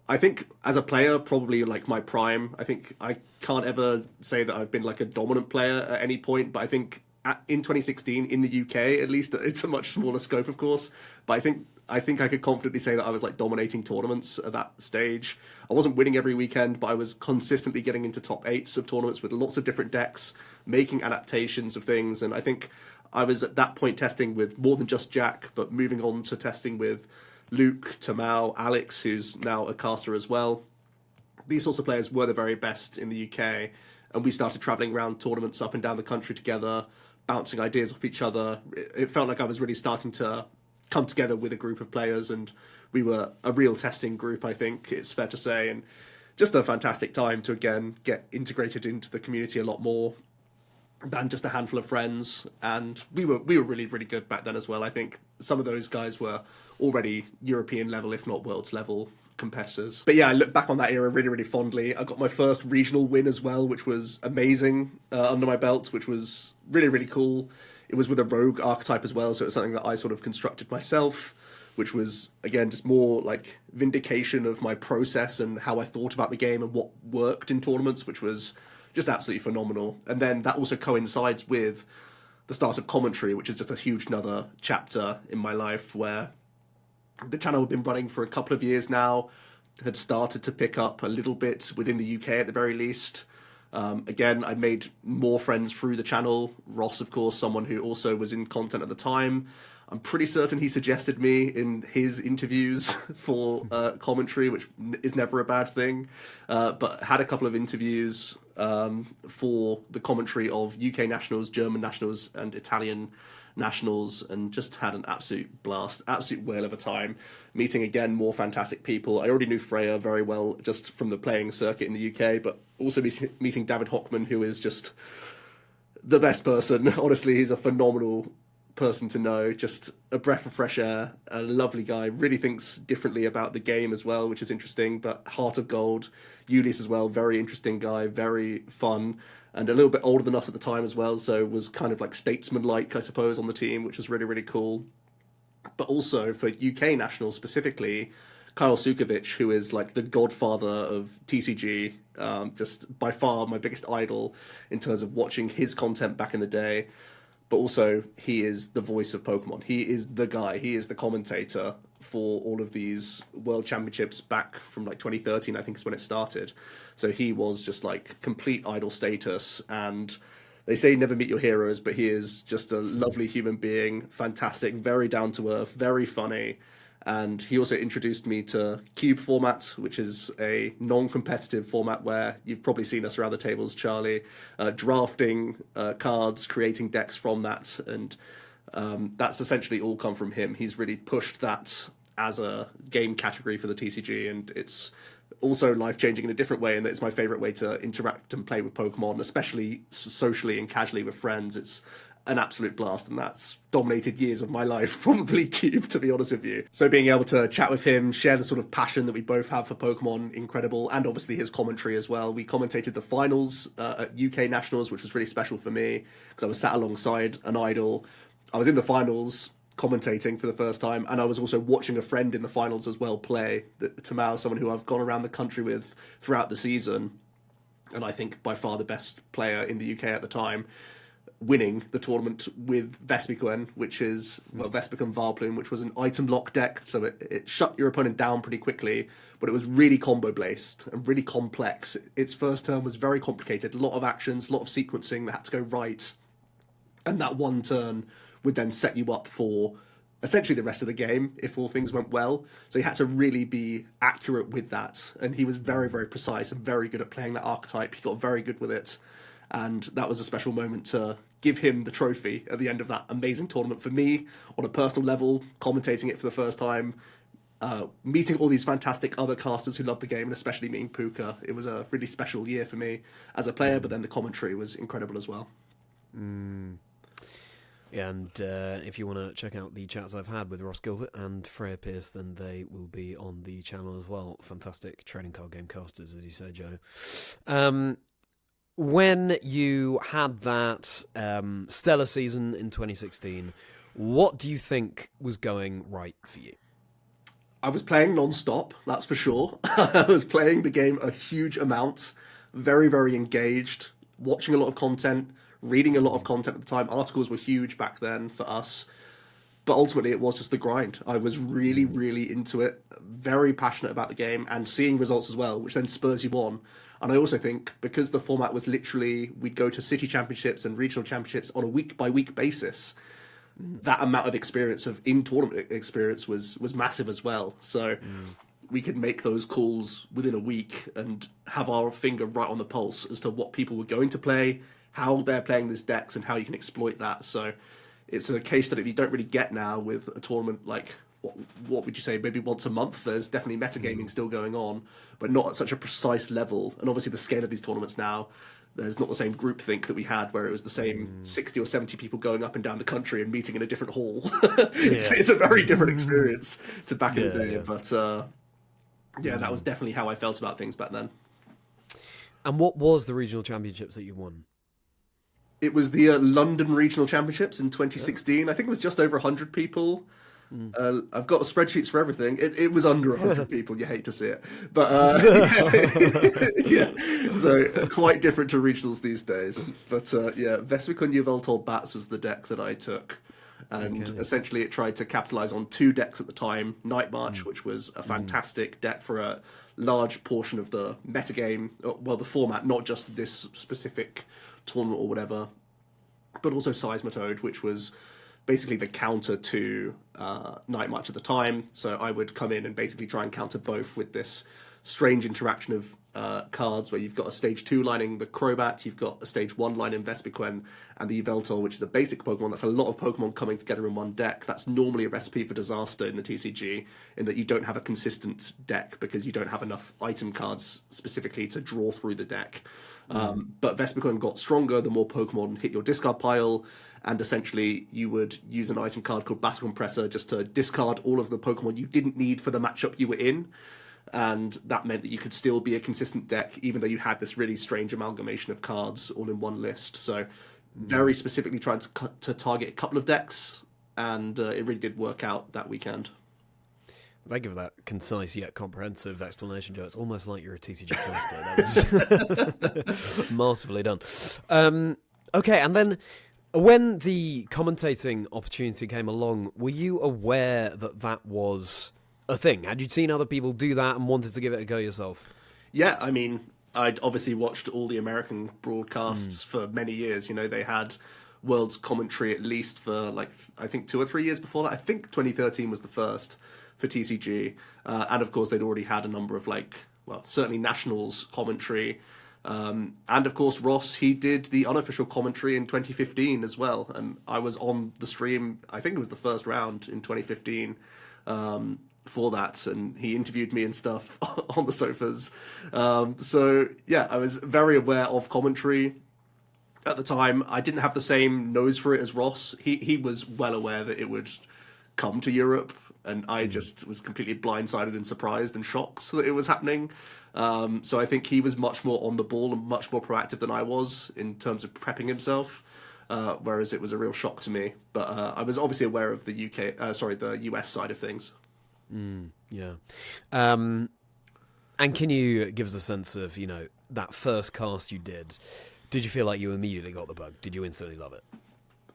I think, as a player, probably my prime. I think I can't ever say that I've been a dominant player at any point, but I think in 2016, in the UK at least, it's a much smaller scope, of course, but I think I could confidently say that I was dominating tournaments at that stage. I wasn't winning every weekend, but I was consistently getting into top 8s of tournaments with lots of different decks, making adaptations of things, and I think I was at that point testing with more than just Jack, but moving on to testing with Luke, Tamao, Alex, who's now a caster as well. These sorts of players were the very best in the UK, and we started travelling around tournaments up and down the country together, bouncing ideas off each other. It felt like I was really starting to come together with a group of players, and we were a real testing group, I think it's fair to say, and just a fantastic time to, again, get integrated into the community a lot more than just a handful of friends. And we were really, really good back then as well. I think some of those guys were already European level, if not world's level, competitors. But yeah, I look back on that era really, really fondly. I got my first regional win as well, which was amazing under my belt, which was really, really cool. It was with a rogue archetype as well, so it was something that I sort of constructed myself, which was, again, just more like vindication of my process and how I thought about the game and what worked in tournaments, which was just absolutely phenomenal. And then that also coincides with the start of commentary, which is just a huge another chapter in my life, where the channel had been running for a couple of years now, had started to pick up a little bit within the UK at the very least. Again, I made more friends through the channel. Ross, of course, someone who also was in content at the time. I'm pretty certain he suggested me in his interviews for commentary, which is never a bad thing. But had a couple of interviews for the commentary of UK nationals, German nationals, and Italian nationals, and just had an absolute blast, absolute whale of a time, meeting again more fantastic people. I already knew Freya very well just from the playing circuit in the UK, but also meeting David Hockman, who is just the best person. Honestly, he's a phenomenal person to know, just a breath of fresh air, a lovely guy, really thinks differently about the game as well, which is interesting. But heart of gold. Ulyss as well, very interesting guy, very fun, and a little bit older than us at the time as well, so was kind of like statesman-like, I suppose, on the team, which was really, really cool. But also for UK nationals specifically, Kyle Sukovic, who is like the godfather of TCG, just by far my biggest idol in terms of watching his content back in the day. But also, he is the voice of Pokemon. He is the guy. He is the commentator for all of these World Championships back from like 2013, I think is when it started. So he was just like complete idol status. And they say never meet your heroes, but he is just a lovely human being, fantastic, very down to earth, very funny. And he also introduced me to Cube format, which is a non-competitive format where you've probably seen us around the tables, Charlie, drafting cards, creating decks from that. And that's essentially all come from him. He's really pushed that as a game category for the TCG, and it's also life-changing in a different way, and it's my favorite way to interact and play with Pokemon, especially socially and casually with friends. It's an absolute blast, and that's dominated years of my life, probably Cube, to be honest with you. So being able to chat with him, share the sort of passion that we both have for Pokemon, incredible, and obviously his commentary as well. We commentated the finals at UK Nationals, which was really special for me, because I was sat alongside an idol. I was in the finals commentating for the first time, and I was also watching a friend in the finals as well play, Tamao, someone who I've gone around the country with throughout the season, and I think by far the best player in the UK at the time, winning the tournament with Vespiquen, which is, well, Vespiquen Varplume, which was an item lock deck, so it shut your opponent down pretty quickly, but it was really combo-based and really complex. Its first turn was very complicated, a lot of actions, a lot of sequencing that had to go right, and that one turn would then set you up for essentially the rest of the game if all things went well. So you had to really be accurate with that, and he was very, very precise and very good at playing that archetype. He got very good with it, and that was a special moment to give him the trophy at the end of that amazing tournament. For me, on a personal level, commentating it for the first time, meeting all these fantastic other casters who love the game, and especially meeting Puka, it was a really special year for me as a player, but then the commentary was incredible as well. Yeah, and if you want to check out the chats I've had with Ross Gilbert and Freya Pierce, then they will be on the channel as well. Fantastic trading card game casters, as you say, Joe. When you had that stellar season in 2016, what do you think was going right for you? I was playing non-stop, that's for sure. I was playing the game a huge amount, very, very engaged, watching a lot of content, reading a lot of content at the time. Articles were huge back then for us. But ultimately, it was just the grind. I was really, really into it, very passionate about the game, and seeing results as well, which then spurs you on. And I also think because the format was literally, we'd go to city championships and regional championships on a week-by-week basis, that amount of experience, of in-tournament experience, was massive as well. So we could make those calls within a week and have our finger right on the pulse as to what people were going to play, how they're playing these decks, and how you can exploit that. So it's a case study that you don't really get now with a tournament like, what would you say, maybe once a month. There's definitely metagaming still going on, but not at such a precise level. And obviously the scale of these tournaments now, there's not the same groupthink that we had where it was the same 60 or 70 people going up and down the country and meeting in a different hall. It's a very different experience to back in the day. Yeah. But Yeah, that was definitely how I felt about things back then. And what was the regional championships that you won? It was the London Regional Championships in 2016. I think it was just over 100 people. I've got spreadsheets for everything. It was under 100 people. You hate to see it. But yeah, so quite different to regionals these days. But yeah, Vespiquen Yveltal Bats was the deck that I took. And essentially it tried to capitalize on two decks at the time. Night March, which was a fantastic deck for a large portion of the metagame, well, the format, not just this specific tournament or whatever, but also Seismitoad, which was basically the counter to Night March at the time. So I would come in and basically try and counter both with this strange interaction of cards where you've got a stage 2 lining the Crobat, you've got a stage 1 line in Vespiquen, and the Yveltal, which is a basic Pokemon. That's a lot of Pokemon coming together in one deck. That's normally a recipe for disaster in the TCG, in that you don't have a consistent deck because you don't have enough item cards specifically to draw through the deck. But Vespiquen got stronger the more Pokemon hit your discard pile, and essentially you would use an item card called Battle Compressor just to discard all of the Pokemon you didn't need for the matchup you were in. And that meant that you could still be a consistent deck, even though you had this really strange amalgamation of cards all in one list. So very specifically trying to target a couple of decks, and it really did work out that weekend. Thank you for that concise yet comprehensive explanation, Joe. It's almost like you're a TCG caster. That was masterfully done. Okay, and then when the commentating opportunity came along, were you aware that that was a thing? Had you seen other people do that and wanted to give it a go yourself? Yeah, I mean, I'd obviously watched all the American broadcasts for many years. You know, they had World's commentary at least for, like, I think 2 or 3 years before that. I think 2013 was the first for TCG. And of course, they'd already had a number of, like, well, certainly Nationals commentary. And of course, Ross, he did the unofficial commentary in 2015 as well. And I was on the stream, I think it was the first round in 2015 for that. And he interviewed me and stuff on the sofas. So, yeah, I was very aware of commentary at the time. I didn't have the same nose for it as Ross. He was well aware that it would come to Europe. And I just was completely blindsided and surprised and shocked that it was happening. So I think he was much more on the ball and much more proactive than I was in terms of prepping himself, whereas it was a real shock to me. But I was obviously aware of the the US side of things. Yeah. And can you give us a sense of, you know, that first cast you did? Did you feel like you immediately got the bug? Did you instantly love it?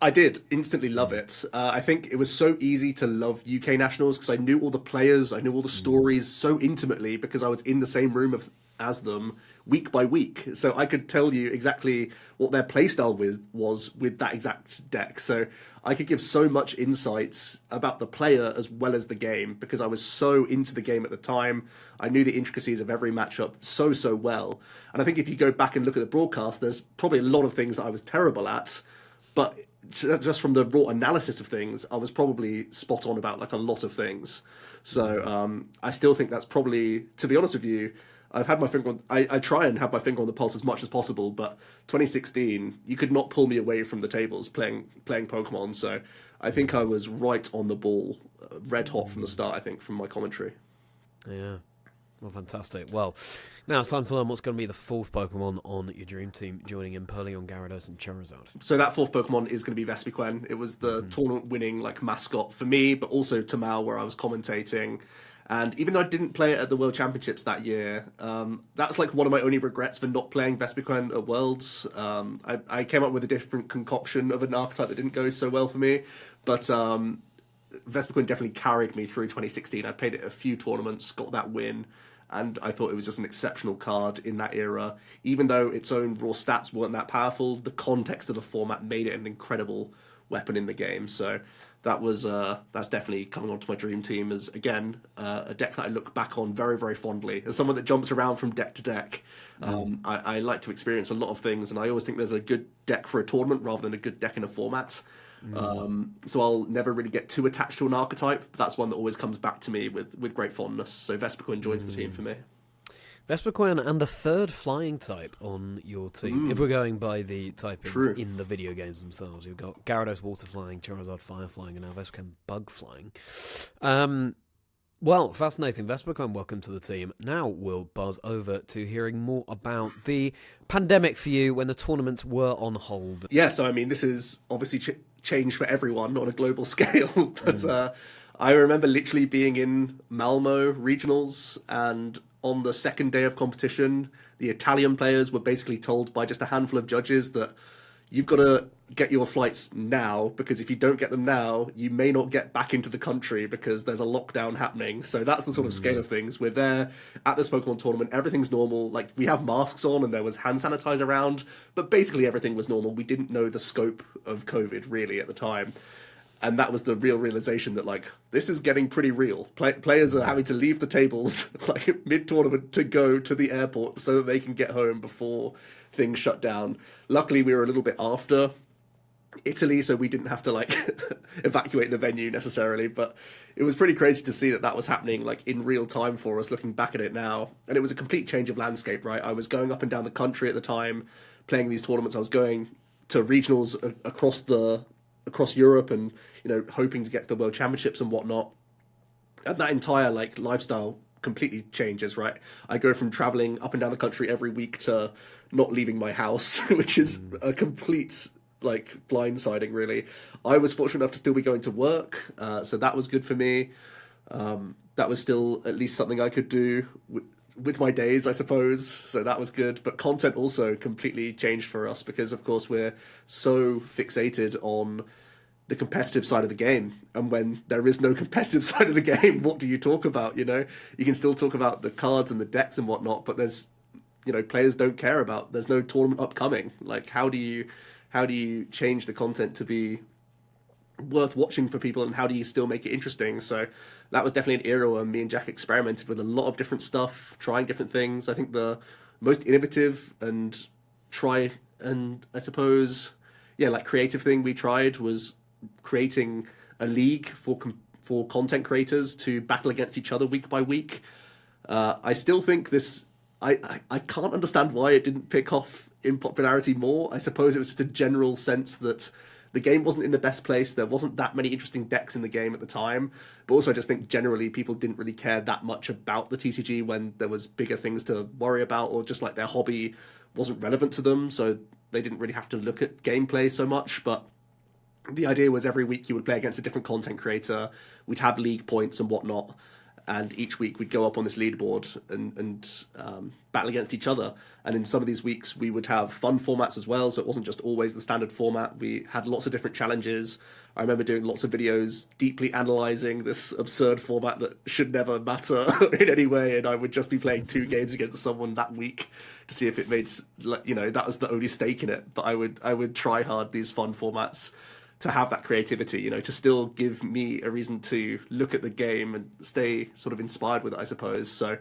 I did instantly love it. I think it was so easy to love UK Nationals because I knew all the players, I knew all the stories so intimately because I was in the same room as them week by week. So I could tell you exactly what their playstyle was with that exact deck. So I could give so much insights about the player as well as the game because I was so into the game at the time. I knew the intricacies of every matchup so well. And I think if you go back and look at the broadcast, there's probably a lot of things that I was terrible at, but just from the raw analysis of things, I was probably spot on about like a lot of things. So I still think that's probably, to be honest with you, I've had my finger on, I try and have my finger on the pulse as much as possible, but 2016, you could not pull me away from the tables playing Pokemon. So I think I was right on the ball, red hot from the start, I think, from my commentary. Yeah. Well, fantastic. Well, now it's time to learn what's going to be the fourth Pokemon on your dream team, joining in Empoleon, Gyarados, and Charizard. So that fourth Pokemon is going to be Vespiquen. It was the tournament-winning like mascot for me, but also Tamao, where I was commentating. And even though I didn't play it at the World Championships that year, that's like one of my only regrets for not playing Vespiquen at Worlds. I came up with a different concoction of an archetype that didn't go so well for me, but Vespiquen definitely carried me through 2016. I played it at a few tournaments, got that win, and I thought it was just an exceptional card in that era. Even though its own raw stats weren't that powerful, the context of the format made it an incredible weapon in the game. So that's definitely coming onto my dream team as, again, a deck that I look back on very, very fondly. As someone that jumps around from deck to deck, I like to experience a lot of things, and I always think there's a good deck for a tournament rather than a good deck in a format. So I'll never really get too attached to an archetype, but that's one that always comes back to me with great fondness. So Vespiquen joins the team for me. Vespiquen and the third flying type on your team. If we're going by the typings in the video games themselves, you've got Gyarados water flying, Charizard fire flying, and now Vespiquen bug flying. Well, fascinating. Vesperco, and welcome to the team. Now we'll buzz over to hearing more about the pandemic for you when the tournaments were on hold. Yeah, so I mean, this is obviously change for everyone on a global scale, but I remember literally being in Malmo regionals, and on the second day of competition, the Italian players were basically told by just a handful of judges that you've got to get your flights now, because if you don't get them now, you may not get back into the country because there's a lockdown happening. So that's the sort of scale of things. We're there at this Pokemon tournament, everything's normal. Like, we have masks on and there was hand sanitizer around, but basically everything was normal. We didn't know the scope of COVID really at the time. And that was the real realization that, like, this is getting pretty real. Players are having to leave the tables like mid-tournament to go to the airport so that they can get home before things shut down. Luckily, we were a little bit after Italy, so we didn't have to like evacuate the venue necessarily, but it was pretty crazy to see that that was happening like in real time for us, looking back at it now. And it was a complete change of landscape, right? I was going up and down the country at the time playing these tournaments. I was going to regionals across Europe, and hoping to get to the World Championships and whatnot. And that entire like lifestyle completely changes, right? I go from traveling up and down the country every week to not leaving my house, which is a complete like blindsiding, really. I was fortunate enough to still be going to work, so that was good for me. That was still at least something I could do with my days, I suppose, so that was good. But content also completely changed for us because, of course, we're so fixated on the competitive side of the game, and when there is no competitive side of the game, what do you talk about? You can still talk about the cards and the decks and whatnot, but there's players don't care about, there's no tournament upcoming. Like, how do you change the content to be worth watching for people, and how do you still make it interesting? So that was definitely an era where me and Jack experimented with a lot of different stuff, trying different things. I think the most innovative and I suppose like creative thing we tried was creating a league for content creators to battle against each other week by week. I still think this, I can't understand why it didn't pick off in popularity more. I suppose it was just a general sense that the game wasn't in the best place. There wasn't that many interesting decks in the game at the time. But also I just think generally people didn't really care that much about the TCG when there was bigger things to worry about, or just like their hobby wasn't relevant to them. So they didn't really have to look at gameplay so much. But the idea was every week you would play against a different content creator. We'd have league points and whatnot. And each week we'd go up on this leaderboard and battle against each other. And in some of these weeks we would have fun formats as well, so it wasn't just always the standard format. We had lots of different challenges. I remember doing lots of videos deeply analysing this absurd format that should never matter in any way, and I would just be playing 2 games against someone that week to see if it made, that was the only stake in it. But I would try hard these fun formats to have that creativity, to still give me a reason to look at the game and stay sort of inspired with it, I suppose. So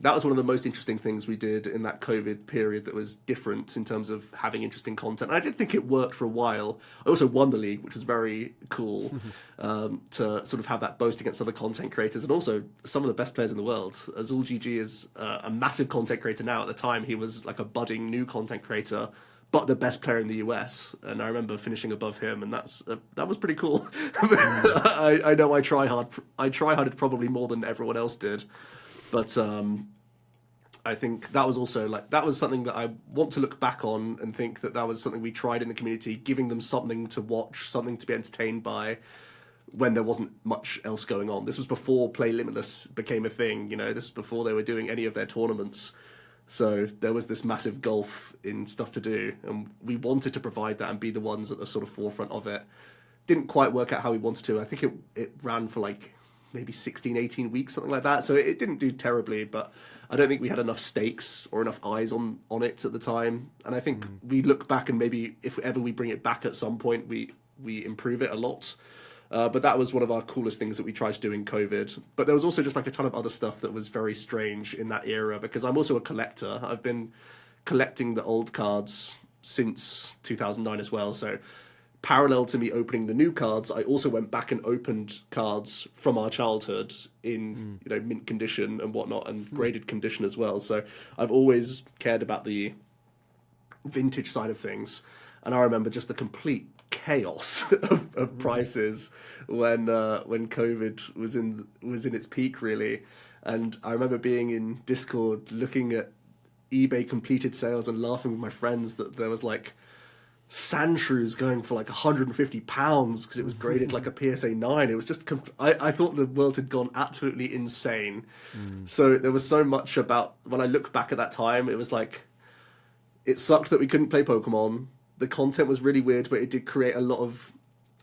that was one of the most interesting things we did in that COVID period that was different in terms of having interesting content. And I did think it worked for a while. I also won the league, which was very cool, to sort of have that boast against other content creators, and also some of the best players in the world. Azul GG is a massive content creator now. At the time, he was like a budding new content creator, but the best player in the US, and I remember finishing above him, and that was pretty cool. I know I try hard probably more than everyone else did, but I think that was also that was something that I want to look back on and think that was something we tried in the community, giving them something to watch, something to be entertained by when there wasn't much else going on. This was before Play Limitless became a thing, this was before they were doing any of their tournaments. So there was this massive gulf in stuff to do, and we wanted to provide that and be the ones at the sort of forefront of it. Didn't quite work out how we wanted to. I think it ran for like maybe 16, 18 weeks, something like that. So it didn't do terribly, but I don't think we had enough stakes or enough eyes on it at the time. And I think we look back, and maybe if ever we bring it back at some point, we improve it a lot. But that was one of our coolest things that we tried to do in COVID. But there was also just like a ton of other stuff that was very strange in that era, because I'm also a collector. I've been collecting the old cards since 2009 as well. So parallel to me opening the new cards, I also went back and opened cards from our childhood in mint condition and whatnot, and graded condition as well. So I've always cared about the vintage side of things. And I remember just the complete chaos of prices when COVID was in its peak, really. And I remember being in Discord looking at eBay completed sales and laughing with my friends that there was like Sandshrews going for like £150 because it was graded like a PSA 9. It was just I thought the world had gone absolutely insane. So there was so much about, when I look back at that time, it was like, it sucked that we couldn't play Pokemon. The content was really weird, but it did create a lot of,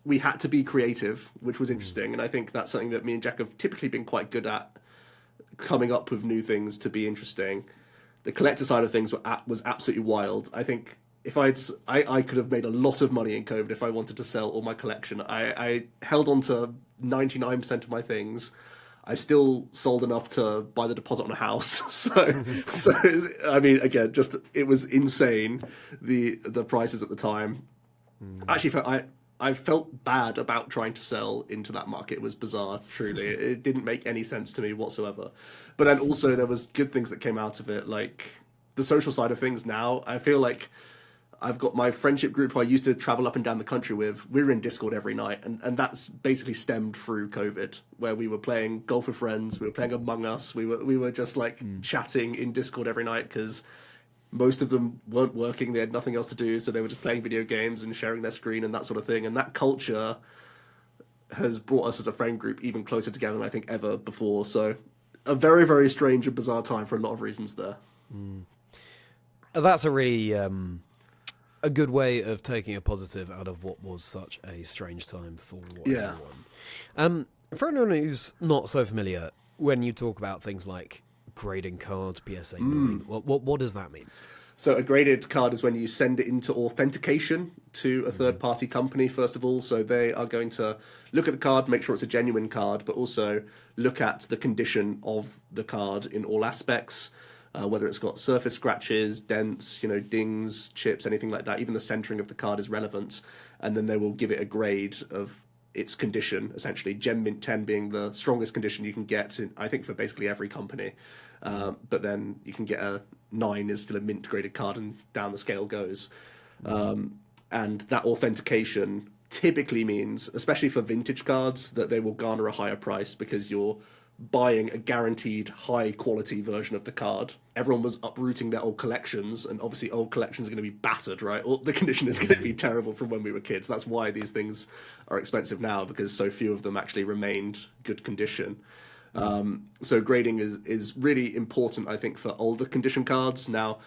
we had to be creative, which was interesting. And I think that's something that me and Jack have typically been quite good at, coming up with new things to be interesting. The collector side of things was absolutely wild. I think if I could have made a lot of money in COVID if I wanted to sell all my collection. I held on to 99% of my things. I still sold enough to buy the deposit on a house. So I mean, again, just, it was insane, the prices at the time. Actually, I felt bad about trying to sell into that market. It was bizarre, truly. It didn't make any sense to me whatsoever. But then also there was good things that came out of it, like the social side of things now. I feel like I've got my friendship group who I used to travel up and down the country with. We were in Discord every night, and that's basically stemmed through COVID, where we were playing Golf with Friends, we were playing Among Us, we were just like chatting in Discord every night, because most of them weren't working, they had nothing else to do, so they were just playing video games and sharing their screen and that sort of thing. And that culture has brought us as a friend group even closer together than I think ever before. So a very, very strange and bizarre time for a lot of reasons there. That's a really a good way of taking a positive out of what was such a strange time for everyone. For anyone who's not so familiar, when you talk about things like grading cards, PSA 9, what does that mean? So a graded card is when you send it into authentication to a third-party company, first of all. So they are going to look at the card, make sure it's a genuine card, but also look at the condition of the card in all aspects, whether it's got surface scratches, dents, dings, chips, anything like that. Even the centering of the card is relevant. And then they will give it a grade of its condition, essentially. Gem Mint 10 being the strongest condition you can get, I think, for basically every company. But then you can get a 9 is still a mint graded card, and down the scale goes. And that authentication typically means, especially for vintage cards, that they will garner a higher price because you're buying a guaranteed high quality version of the card. Everyone was uprooting their old collections, and obviously old collections are going to be battered, right? The condition is going to be terrible from when we were kids. That's why these things are expensive now, because so few of them actually remained good condition. So grading is really important, I think, for older condition cards. Now,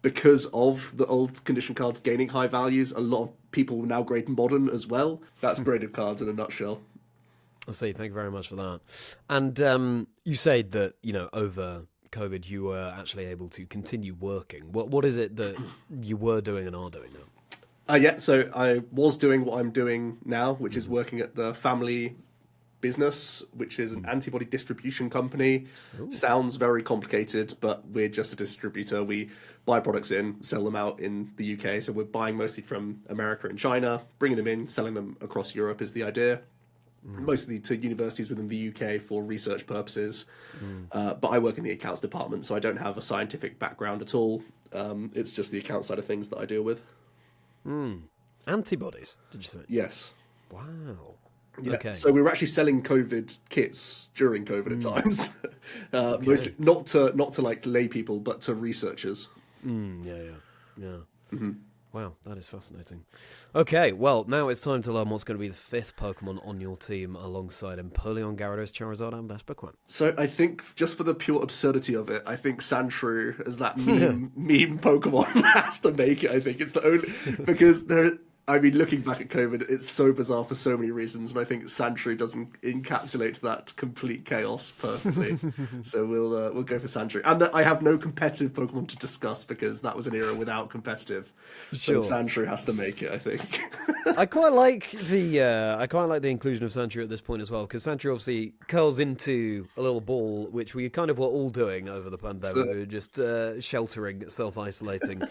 because of the old condition cards gaining high values, a lot of people now grade modern as well. That's graded cards in a nutshell. I see. Thank you very much for that. And you said that, over COVID, you were actually able to continue working. What is it that you were doing and are doing now? So I was doing what I'm doing now, which is working at the family business, which is an antibody distribution company. Ooh. Sounds very complicated, but we're just a distributor. We buy products in, sell them out in the UK. So we're buying mostly from America and China, bringing them in, selling them across Europe is the idea. Mostly to universities within the UK for research purposes. But I work in the accounts department, so I don't have a scientific background at all. It's just the account side of things that I deal with. Antibodies, did you say? Yes. Wow. Yeah. Okay. So we were actually selling COVID kits during COVID at times. Mostly not to like lay people, but to researchers. Yeah. Wow, that is fascinating. Okay, well, now it's time to learn what's going to be the 5th Pokemon on your team alongside Empoleon, Gyarados, Charizard, and Vespiquen. So I think, just for the pure absurdity of it, I think Sandshrew as that meme Pokemon has to make it, I think. It's the only... Because looking back at COVID, it's so bizarre for so many reasons, and I think Sandshrew doesn't encapsulate that complete chaos perfectly. So we'll go for Sandshrew. And I have no competitive Pokemon to discuss, because that was an era without competitive. Sure. So Sandshrew has to make it, I think. I quite like the inclusion of Sandshrew at this point as well, because Sandshrew obviously curls into a little ball, which we kind of were all doing over the pandemic. We were just sheltering, self-isolating.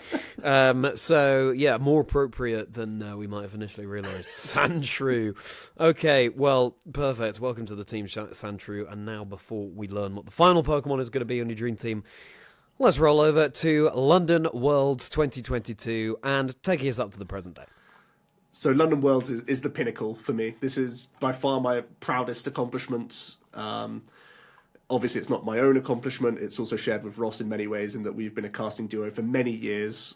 So yeah, more appropriate than we might have initially realised. Sandshrew. Okay, well, perfect. Welcome to the team, Sandshrew. And now, before we learn what the final Pokemon is going to be on your dream team, let's roll over to London Worlds 2022 and taking us up to the present day. So London Worlds is the pinnacle for me. This is by far my proudest accomplishment. Obviously, it's not my own accomplishment. It's also shared with Ross in many ways, in that we've been a casting duo for many years,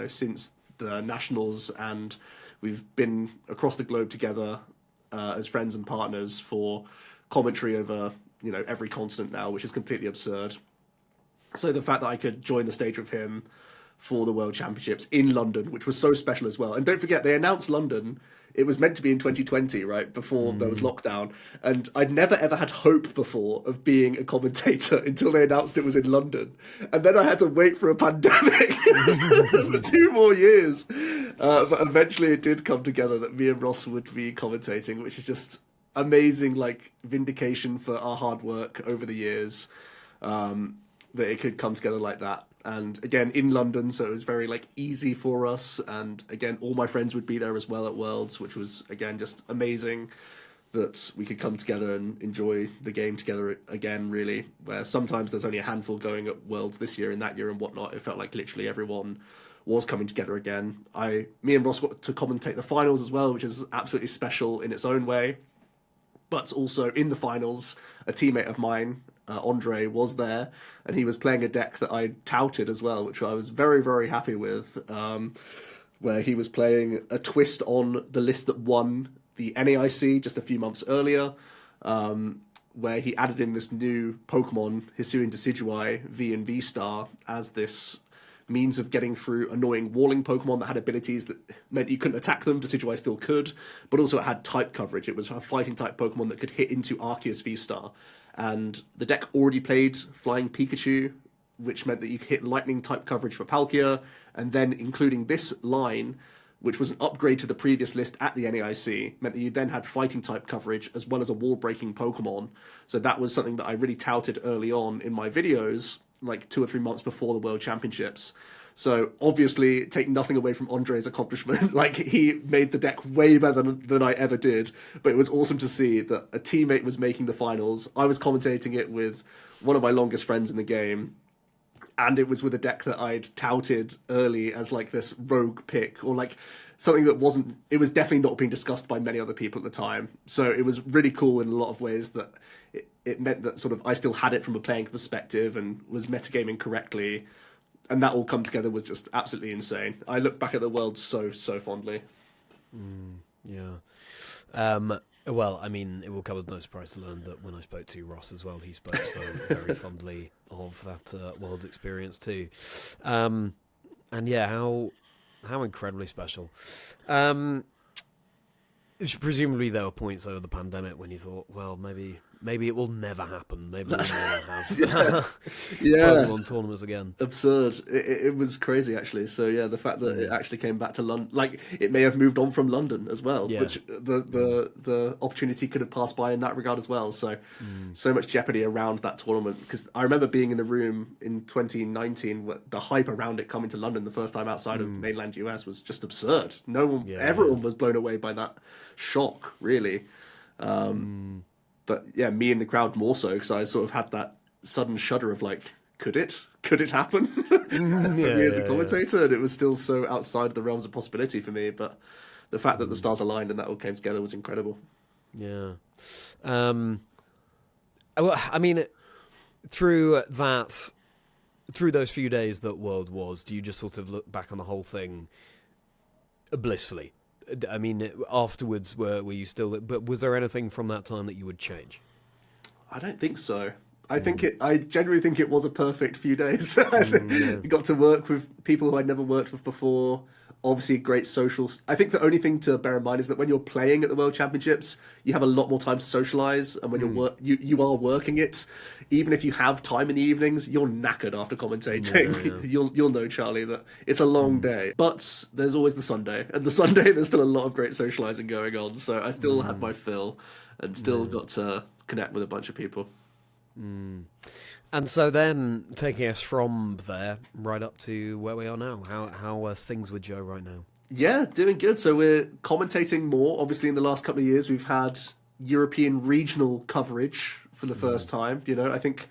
since the Nationals, and we've been across the globe together as friends and partners for commentary over, every continent now, which is completely absurd. So the fact that I could join the stage with him for the World Championships in London, which was so special as well. And don't forget, they announced London. It was meant to be in 2020, right, before there was lockdown. And I'd never, ever had hope before of being a commentator until they announced it was in London. And then I had to wait for a pandemic for 2 more years. But eventually it did come together that me and Ross would be commentating, which is just amazing, like, vindication for our hard work over the years, that it could come together like that. And again, in London, so it was very easy for us. And again, all my friends would be there as well at Worlds, which was again just amazing that we could come together and enjoy the game together again. Really, where sometimes there's only a handful going at Worlds this year and that year and whatnot. It felt like literally everyone was coming together again. Me and Ross got to commentate the finals as well, which is absolutely special in its own way. But also in the finals, a teammate of mine, Andre, was there, and he was playing a deck that I touted as well, which I was very, very happy with, where he was playing a twist on the list that won the NAIC just a few months earlier, where he added in this new Pokemon, Hisuian Decidueye V and V-Star, as this means of getting through annoying walling Pokemon that had abilities that meant you couldn't attack them. Decidueye still could, but also it had type coverage. It was a fighting type Pokemon that could hit into Arceus V-Star. And the deck already played Flying Pikachu, which meant that you could hit lightning type coverage for Palkia, and then including this line, which was an upgrade to the previous list at the NAIC, meant that you then had fighting type coverage as well as a wall breaking Pokemon. So that was something that I really touted early on in my videos, 2 or 3 months before the World Championships. So obviously, take nothing away from Andre's accomplishment. He made the deck way better than I ever did. But it was awesome to see that a teammate was making the finals. I was commentating it with one of my longest friends in the game. And it was with a deck that I'd touted early as this rogue pick, or something that wasn't, it was definitely not being discussed by many other people at the time. So it was really cool in a lot of ways that it meant that sort of I still had it from a playing perspective and was metagaming correctly. And that all come together was just absolutely insane. I look back at the world so fondly. Yeah. Well, I mean, it will come as no surprise to learn that when I spoke to Ross as well, he spoke so very fondly of that world's experience too. And yeah, how incredibly special. Presumably there were points over the pandemic when you thought, well, maybe it will never happen. Maybe we'll never have Pokemon tournaments again. Absurd. It was crazy, actually. So yeah, the fact that it actually came back to London, it may have moved on from London as well, which the opportunity could have passed by in that regard as well. So so much jeopardy around that tournament, because I remember being in the room in 2019, the hype around it coming to London the first time outside of mainland US was just absurd. Everyone was blown away by that shock, really. But yeah, me and the crowd more so, because I sort of had that sudden shudder of could it happen? Me as a commentator, and it was still so outside the realms of possibility for me. But the fact that the stars aligned and that all came together was incredible. Yeah. Well, I mean, through those few days that World was, do you just sort of look back on the whole thing blissfully? I mean, afterwards, were you still? But was there anything from that time that you would change? I don't think so. I genuinely think it was a perfect few days. I got to work with people who I'd never worked with before. Obviously, great social. I think the only thing to bear in mind is that when you're playing at the World Championships, you have a lot more time to socialise, and when you are working it, even if you have time in the evenings, you're knackered after commentating. You'll know, Charlie, that it's a long day. But there's always the Sunday, and the Sunday there's still a lot of great socialising going on. So I still had my fill, and still got to connect with a bunch of people. And so then, taking us from there right up to where we are now, how are things with Joe right now? Yeah, doing good. So we're commentating more. Obviously, in the last couple of years, we've had European regional coverage for the first time. I think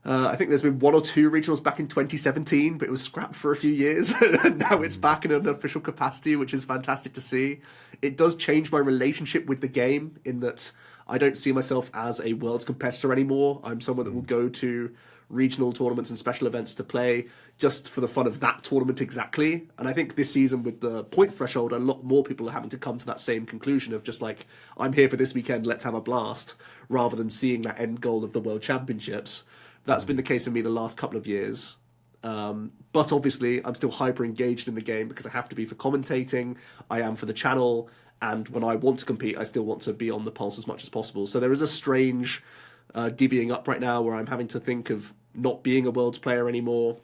I think there's been 1 or 2 regionals back in 2017, but it was scrapped for a few years, and now it's back in an official capacity, which is fantastic to see. It does change my relationship with the game in that I don't see myself as a Worlds competitor anymore. I'm someone that will go to regional tournaments and special events to play just for the fun of that tournament exactly. And I think this season with the points threshold, a lot more people are having to come to that same conclusion of just like, I'm here for this weekend, let's have a blast, rather than seeing that end goal of the World Championships. That's been the case for me the last couple of years. But obviously, I'm still hyper engaged in the game because I have to be for commentating, I am for the channel, and when I want to compete, I still want to be on the pulse as much as possible. So there is a strange divvying up right now where I'm having to think of not being a Worlds player anymore,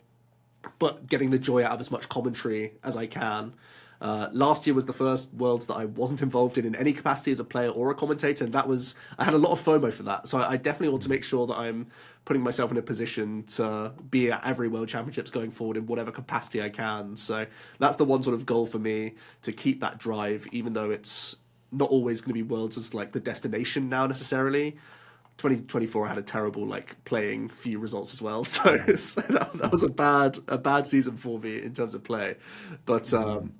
but getting the joy out of as much commentary as I can. Last year was the first Worlds that I wasn't involved in any capacity as a player or a commentator, and I had a lot of FOMO for that. So I definitely want to make sure that I'm putting myself in a position to be at every World Championships going forward in whatever capacity I can. So that's the one sort of goal for me, to keep that drive, even though it's not always going to be Worlds as like the destination now necessarily. 2024 I had a terrible playing few results as well, so that was a bad season for me in terms of play. But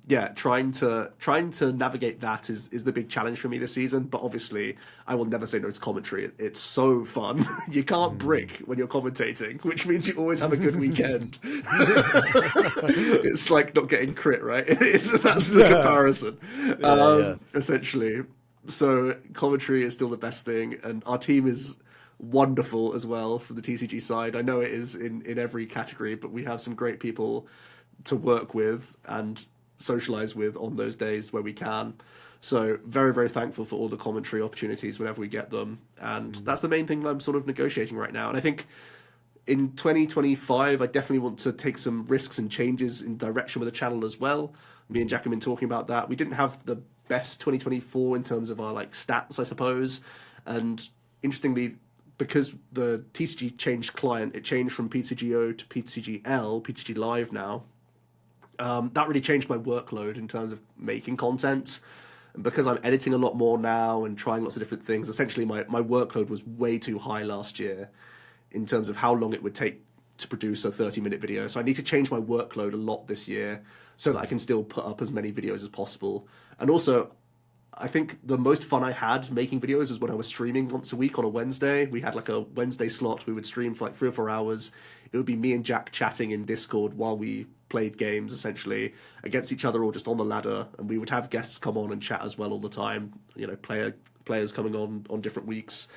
yeah, trying to navigate that is the big challenge for me this season. But obviously I will never say no to commentary. It's so fun. You can't brick when you're commentating, which means you always have a good weekend. It's like not getting crit, right? That's the comparison. Essentially. So commentary is still the best thing, and our team is wonderful as well from the TCG side. I know it is in every category, but we have some great people to work with and socialize with on those days where we can. So very, very thankful for all the commentary opportunities whenever we get them. And that's the main thing that I'm sort of negotiating right now. And I think in 2025, I definitely want to take some risks and changes in direction with the channel as well. Me and Jack have been talking about that. We didn't have the best 2024 in terms of our stats, I suppose. And interestingly, because the TCG changed client, it changed from PTCGO to PTCGL, PTCG Live now. That really changed my workload in terms of making content. And because I'm editing a lot more now and trying lots of different things, essentially my workload was way too high last year in terms of how long it would take to produce a 30-minute video. So I need to change my workload a lot this year so that I can still put up as many videos as possible. And also, I think the most fun I had making videos was when I was streaming once a week on a Wednesday. We had a Wednesday slot. We would stream for 3 or 4 hours. It would be me and Jack chatting in Discord while we played games, essentially, against each other or just on the ladder. And we would have guests come on and chat as well all the time. Players coming on different weeks.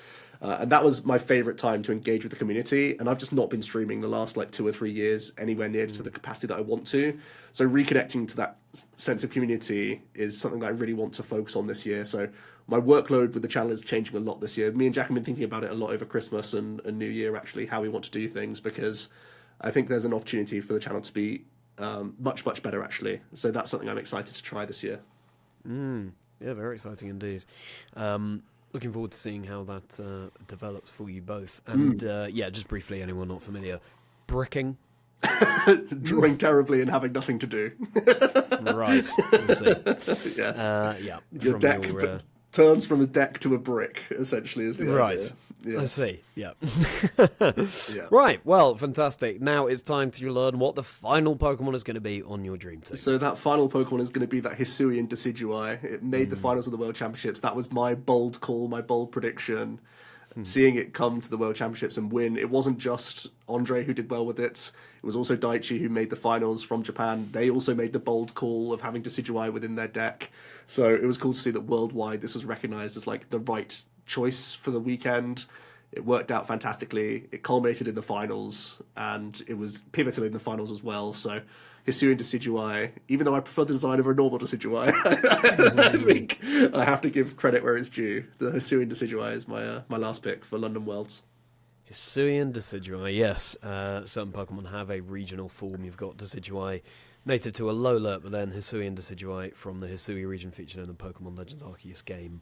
And that was my favorite time to engage with the community. And I've just not been streaming the last 2 or 3 years anywhere near to the capacity that I want to. So reconnecting to that sense of community is something that I really want to focus on this year. So my workload with the channel is changing a lot this year. Me and Jack have been thinking about it a lot over Christmas and New Year, actually, how we want to do things, because I think there's an opportunity for the channel to be much, much better, actually. So that's something I'm excited to try this year. Yeah, very exciting indeed. Looking forward to seeing how that develops for you both. And yeah, just briefly, anyone not familiar, bricking. Drawing terribly and having nothing to do. Right. We'll see. Yes. Yeah. Your deck turns from a deck to a brick, essentially, is the idea. Right. Yes. I see. Yeah. Yeah. Right. Well, fantastic. Now it's time to learn what the final Pokemon is going to be on your dream team. So that final Pokemon is going to be that Hisuian Decidueye. It made the finals of the World Championships. That was my bold call, my bold prediction. Seeing it come to the World Championships and win. It wasn't just Andre who did well with it. It was also Daichi who made the finals from Japan. They also made the bold call of having Decidueye within their deck. So it was cool to see that worldwide this was recognized as the right choice for the weekend. It worked out fantastically. It culminated in the finals, and it was pivotal in the finals as well. So Hisuian Decidueye, even though I prefer the design of a normal Decidueye, I think I have to give credit where it's due. The Hisuian Decidueye is my last pick for London Worlds. Hisuian Decidueye, yes. Certain Pokemon have a regional form. You've got Decidueye native to Alola, but then Hisuian Decidueye from the Hisui region featured in the Pokemon Legends Arceus game.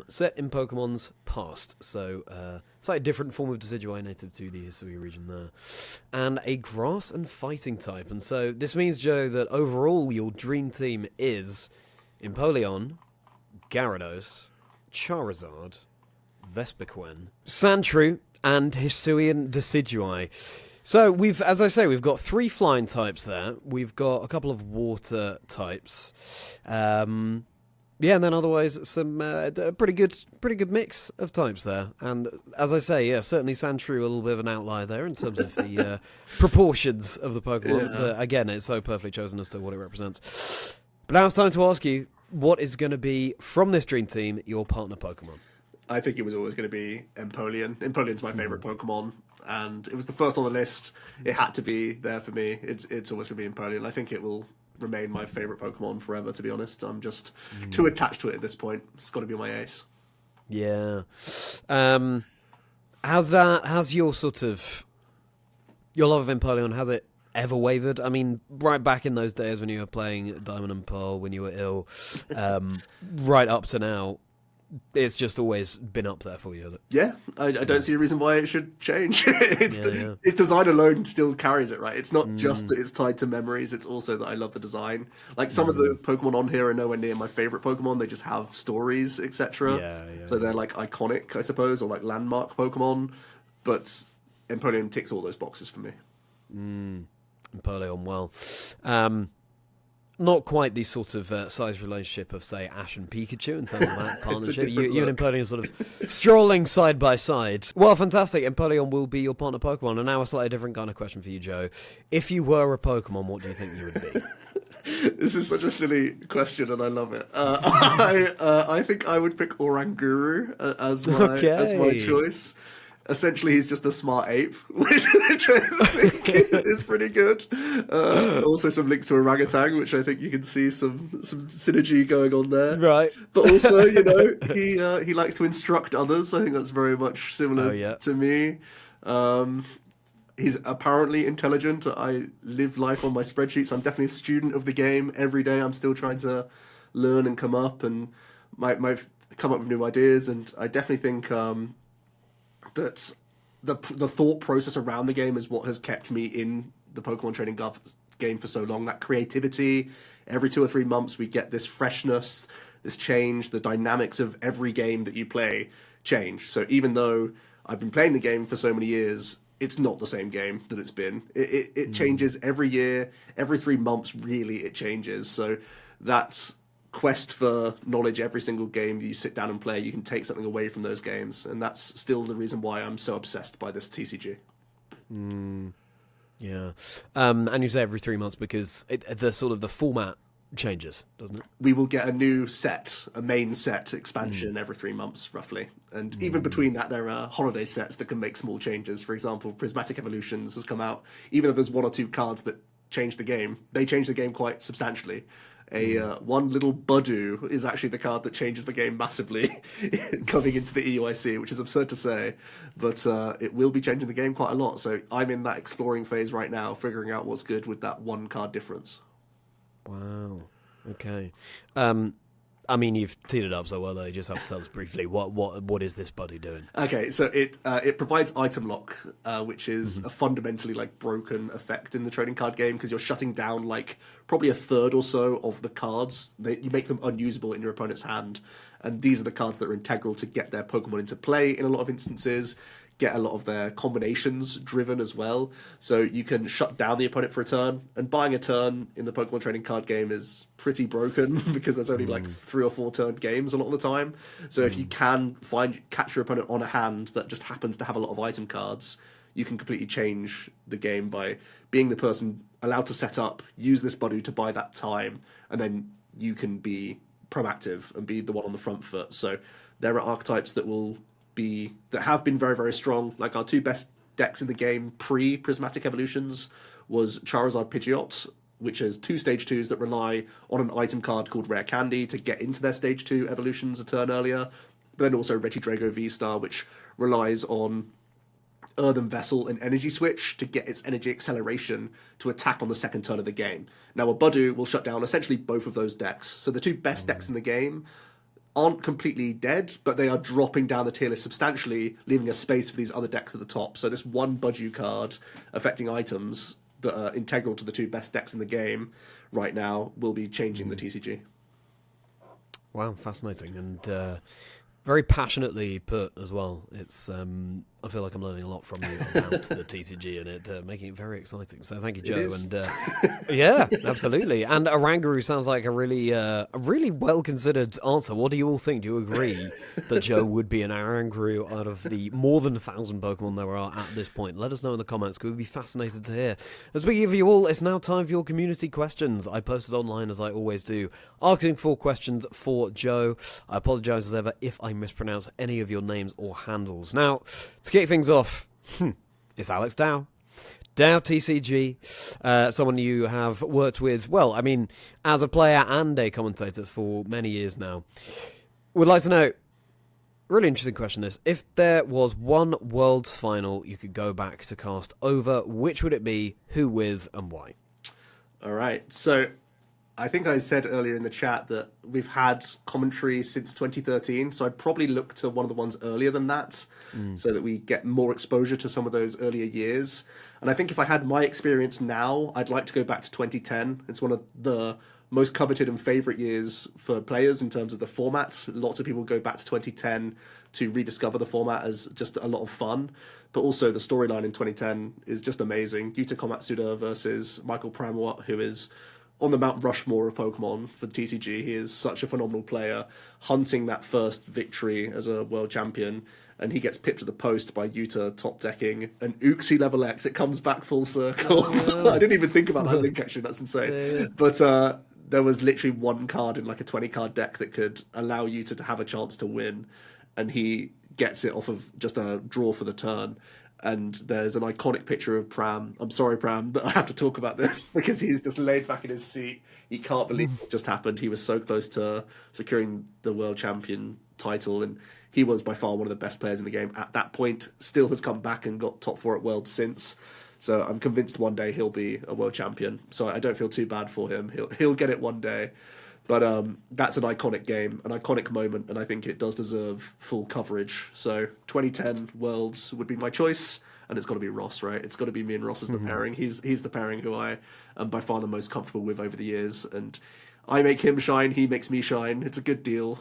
Set in Pokemon's past, so slightly different form of Decidueye native to the Hisui region there. And a grass and fighting type. And so this means, Joe, that overall your dream team is Empoleon, Gyarados, Charizard, Vespiquen, Sandshrew, and Hisuian Decidui. So as I say, we've got 3 flying types there. We've got a couple of water types. Yeah, and then otherwise some pretty good mix of types there. And as I say, yeah, certainly Sandshrew a little bit of an outlier there in terms of the proportions of the Pokemon. Yeah. But again, it's so perfectly chosen as to what it represents. But now it's time to ask you, what is going to be, from this Dream Team, your partner Pokemon? I think it was always going to be Empoleon. Empoleon's my favourite Pokemon, and it was the first on the list. It had to be there for me. It's always going to be Empoleon. I think it will remain my favourite Pokemon forever, to be honest. I'm just too attached to it at this point. It's got to be my ace. Yeah. Has your sort of, your love of Empoleon, has it ever wavered? I mean, right back in those days when you were playing Diamond and Pearl, when you were ill, right up to now, it's just always been up there for you, has it? Yeah, I don't see a reason why it should change. Its design alone still carries it, right? It's not just that it's tied to memories, it's also that I love the design. Like, some of the Pokemon on here are nowhere near my favourite Pokemon, they just have stories, etc. So they're like iconic, I suppose, or like landmark Pokemon, but Empoleon ticks all those boxes for me. Empoleon, well. Not quite the sort of size relationship of, say, Ash and Pikachu in terms of that partnership. You and Empoleon sort of strolling side by side. Well, fantastic. Empoleon will be your partner Pokemon. And now a slightly different kind of question for you, Joe. If you were a Pokemon, what do you think you would be? This is such a silly question, and I love it. I think I would pick Oranguru as my choice. Essentially, he's just a smart ape, which I think is pretty good. Also, some links to orangutan, which I think you can see some synergy going on there. Right. But also, he likes to instruct others. I think that's very much similar to me. He's apparently intelligent. I live life on my spreadsheets. I'm definitely a student of the game. Every day, I'm still trying to learn and come up and come up with new ideas. And I definitely think that the thought process around the game is what has kept me in the Pokemon Trading Card Game for so long. That creativity, every 2 or 3 months we get this freshness, this change, the dynamics of every game that you play change. So even though I've been playing the game for so many years, it's not the same game that it's been. It changes every year, every 3 months really it changes. So that's quest for knowledge every single game that you sit down and play, you can take something away from those games, and that's still the reason why I'm so obsessed by this TCG. Yeah, and you say every 3 months because the format changes, doesn't it? We will get a new set, a main set expansion every 3 months, roughly. And even between that, there are holiday sets that can make small changes. For example, Prismatic Evolutions has come out. Even though there's 1 or 2 cards that change the game, they change the game quite substantially. One little Budu is actually the card that changes the game massively coming into the EUIC, which is absurd to say, but it will be changing the game quite a lot. So I'm in that exploring phase right now, figuring out what's good with that 1 card difference. Wow. Okay. I mean, you've teed it up so well, though. You just have to tell us briefly what is this buddy doing? Okay, so it provides item lock, which is a fundamentally broken effect in the trading card game because you're shutting down probably a third or so of the cards. You make them unusable in your opponent's hand, and these are the cards that are integral to get their Pokemon into play in a lot of instances. Get a lot of their combinations driven as well. So you can shut down the opponent for a turn, and buying a turn in the Pokemon Trading Card Game is pretty broken because there's only 3 or 4 turn games a lot of the time. So if you can catch your opponent on a hand that just happens to have a lot of item cards, you can completely change the game by being the person allowed to set up, use this Budu to buy that time, and then you can be proactive and be the one on the front foot. So there are archetypes that have been very, very strong. Like our 2 best decks in the game pre-Prismatic Evolutions was Charizard Pidgeot, which has 2 Stage 2s that rely on an item card called Rare Candy to get into their Stage 2 evolutions a turn earlier. But then also Regidrago V-Star, which relies on Earthen Vessel and Energy Switch to get its energy acceleration to attack on the second turn of the game. Now a Budu will shut down essentially both of those decks. So the 2 best decks in the game aren't completely dead, but they are dropping down the tier list substantially, leaving a space for these other decks at the top. So this 1 Budu card affecting items that are integral to the 2 best decks in the game right now will be changing the TCG. Wow, fascinating. And Very passionately put as well. It's I feel like I'm learning a lot from you about the TCG and it making it very exciting. So thank you, Joe. And yeah, absolutely. And Oranguru sounds like a really well considered answer. What do you all think? Do you agree that Joe would be an Oranguru out of the more than 1,000 Pokemon there are at this point? Let us know in the comments. We'd be fascinated to hear. And speaking of you all, it's now time for your community questions. I posted online as I always do, asking for questions for Joe. I apologise as ever if I mispronounce any of your names or handles. Now, to kick things off, it's Alex Dow. Dow TCG, someone you have worked with, well, I mean, as a player and a commentator for many years now. Would like to know, really interesting question this, if there was one Worlds final you could go back to cast over, which would it be, who with, and why? All right, so I think I said earlier in the chat that we've had commentary since 2013, so I'd probably look to one of the ones earlier than that, so that we get more exposure to some of those earlier years. And I think if I had my experience now, I'd like to go back to 2010. It's one of the most coveted and favourite years for players in terms of the format. Lots of people go back to 2010 to rediscover the format as just a lot of fun. But also the storyline in 2010 is just amazing. Yuta Komatsuda versus Michael Pramwat, who is on the Mount Rushmore of Pokemon for TCG. He is such a phenomenal player, hunting that first victory as a world champion, and he gets pipped to the post by Yuta top decking an Uxie level X. It comes back full circle. Oh, I didn't even think about that link, actually. That's insane. Yeah. But there was literally one card in like a 20 card deck that could allow Yuta to have a chance to win, and he gets it off of just a draw for the turn. And there's an iconic picture of Pram. I'm sorry, Pram, but I have to talk about this because he's just laid back in his seat. He can't believe what just happened. He was so close to securing the world champion title, and he was by far one of the best players in the game at that point. Still has come back and got top 4 at Worlds since. So I'm convinced one day he'll be a world champion. So I don't feel too bad for him. He'll get it one day. But that's an iconic game, an iconic moment, and I think it does deserve full coverage. So 2010 Worlds would be my choice, and it's got to be Ross, right? It's got to be me and Ross as the pairing. He's the pairing who I am by far the most comfortable with over the years, and I make him shine, he makes me shine. It's a good deal.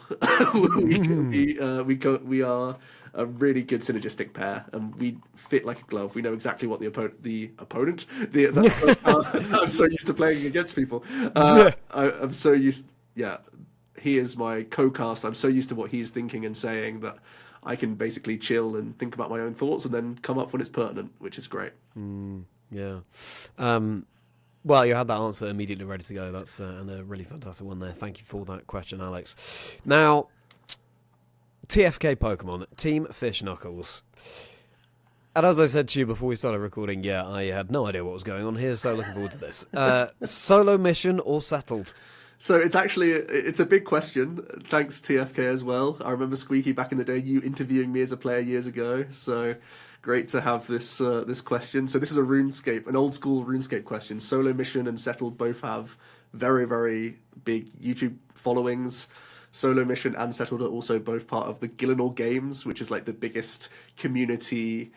we are a really good synergistic pair, and we fit like a glove. We know exactly what the opponent. I'm so used to playing against people. I'm so used. Yeah, he is my co-cast. I'm so used to what he's thinking and saying that I can basically chill and think about my own thoughts and then come up when it's pertinent, which is great. Yeah. Well, you had that answer immediately ready to go. That's and a really fantastic one there. Thank you for that question, Alex. Now, TFK Pokemon, Team Fish Knuckles. And as I said to you before we started recording, yeah, I had no idea what was going on here, so looking forward to this. Solo mission or settled? So it's a big question. Thanks TFK as well. I remember Squeaky back in the day, you interviewing me as a player years ago. So great to have this question. So this is an old school RuneScape question. Solo mission and settled both have very, very big YouTube followings. Solo mission and settled are also both part of the Gillinor Games, which is like the biggest community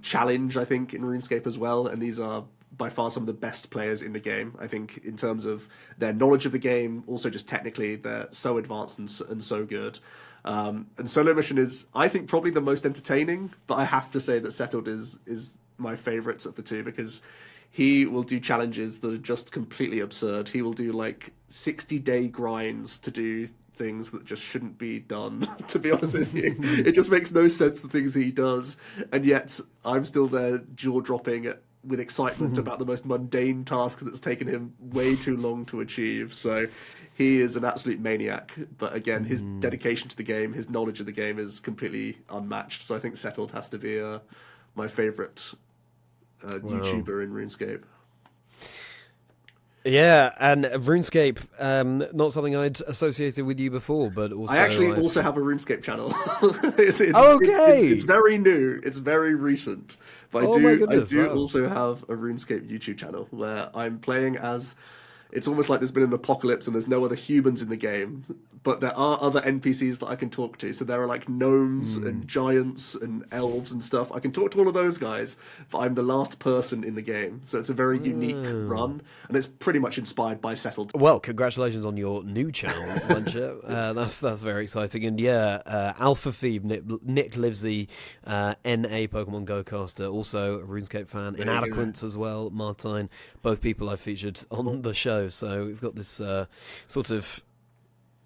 challenge, I think, in RuneScape as well. And these are by far some of the best players in the game, I think, in terms of their knowledge of the game. Also, just technically, they're so advanced and so good. And Solo Mission is, I think, probably the most entertaining, but I have to say that Settled is my favourites of the two, because he will do challenges that are just completely absurd. He will do like 60-day grinds to do things that just shouldn't be done, to be honest with you. It just makes no sense, the things he does, and yet I'm still there jaw-dropping with excitement about the most mundane task that's taken him way too long to achieve. So he is an absolute maniac, but again, his dedication to the game, his knowledge of the game is completely unmatched. So I think Settled has to be my favourite YouTuber in RuneScape. Yeah, and RuneScape, not something I'd associated with you before, but also... I actually also have a RuneScape channel. It's very new. It's very recent. But I do also have a RuneScape YouTube channel where I'm playing as... It's almost like there's been an apocalypse and there's no other humans in the game, but there are other NPCs that I can talk to. So there are like gnomes and giants and elves and stuff. I can talk to all of those guys, but I'm the last person in the game. So it's a very unique run, and it's pretty much inspired by Settled. Well, congratulations on your new channel venture. That's very exciting. And yeah, Alpha Phoebe, Nick lives the NA Pokemon Go caster, also a RuneScape fan, Inadequate as well, Martine, both people I've featured on the show. So we've got this sort of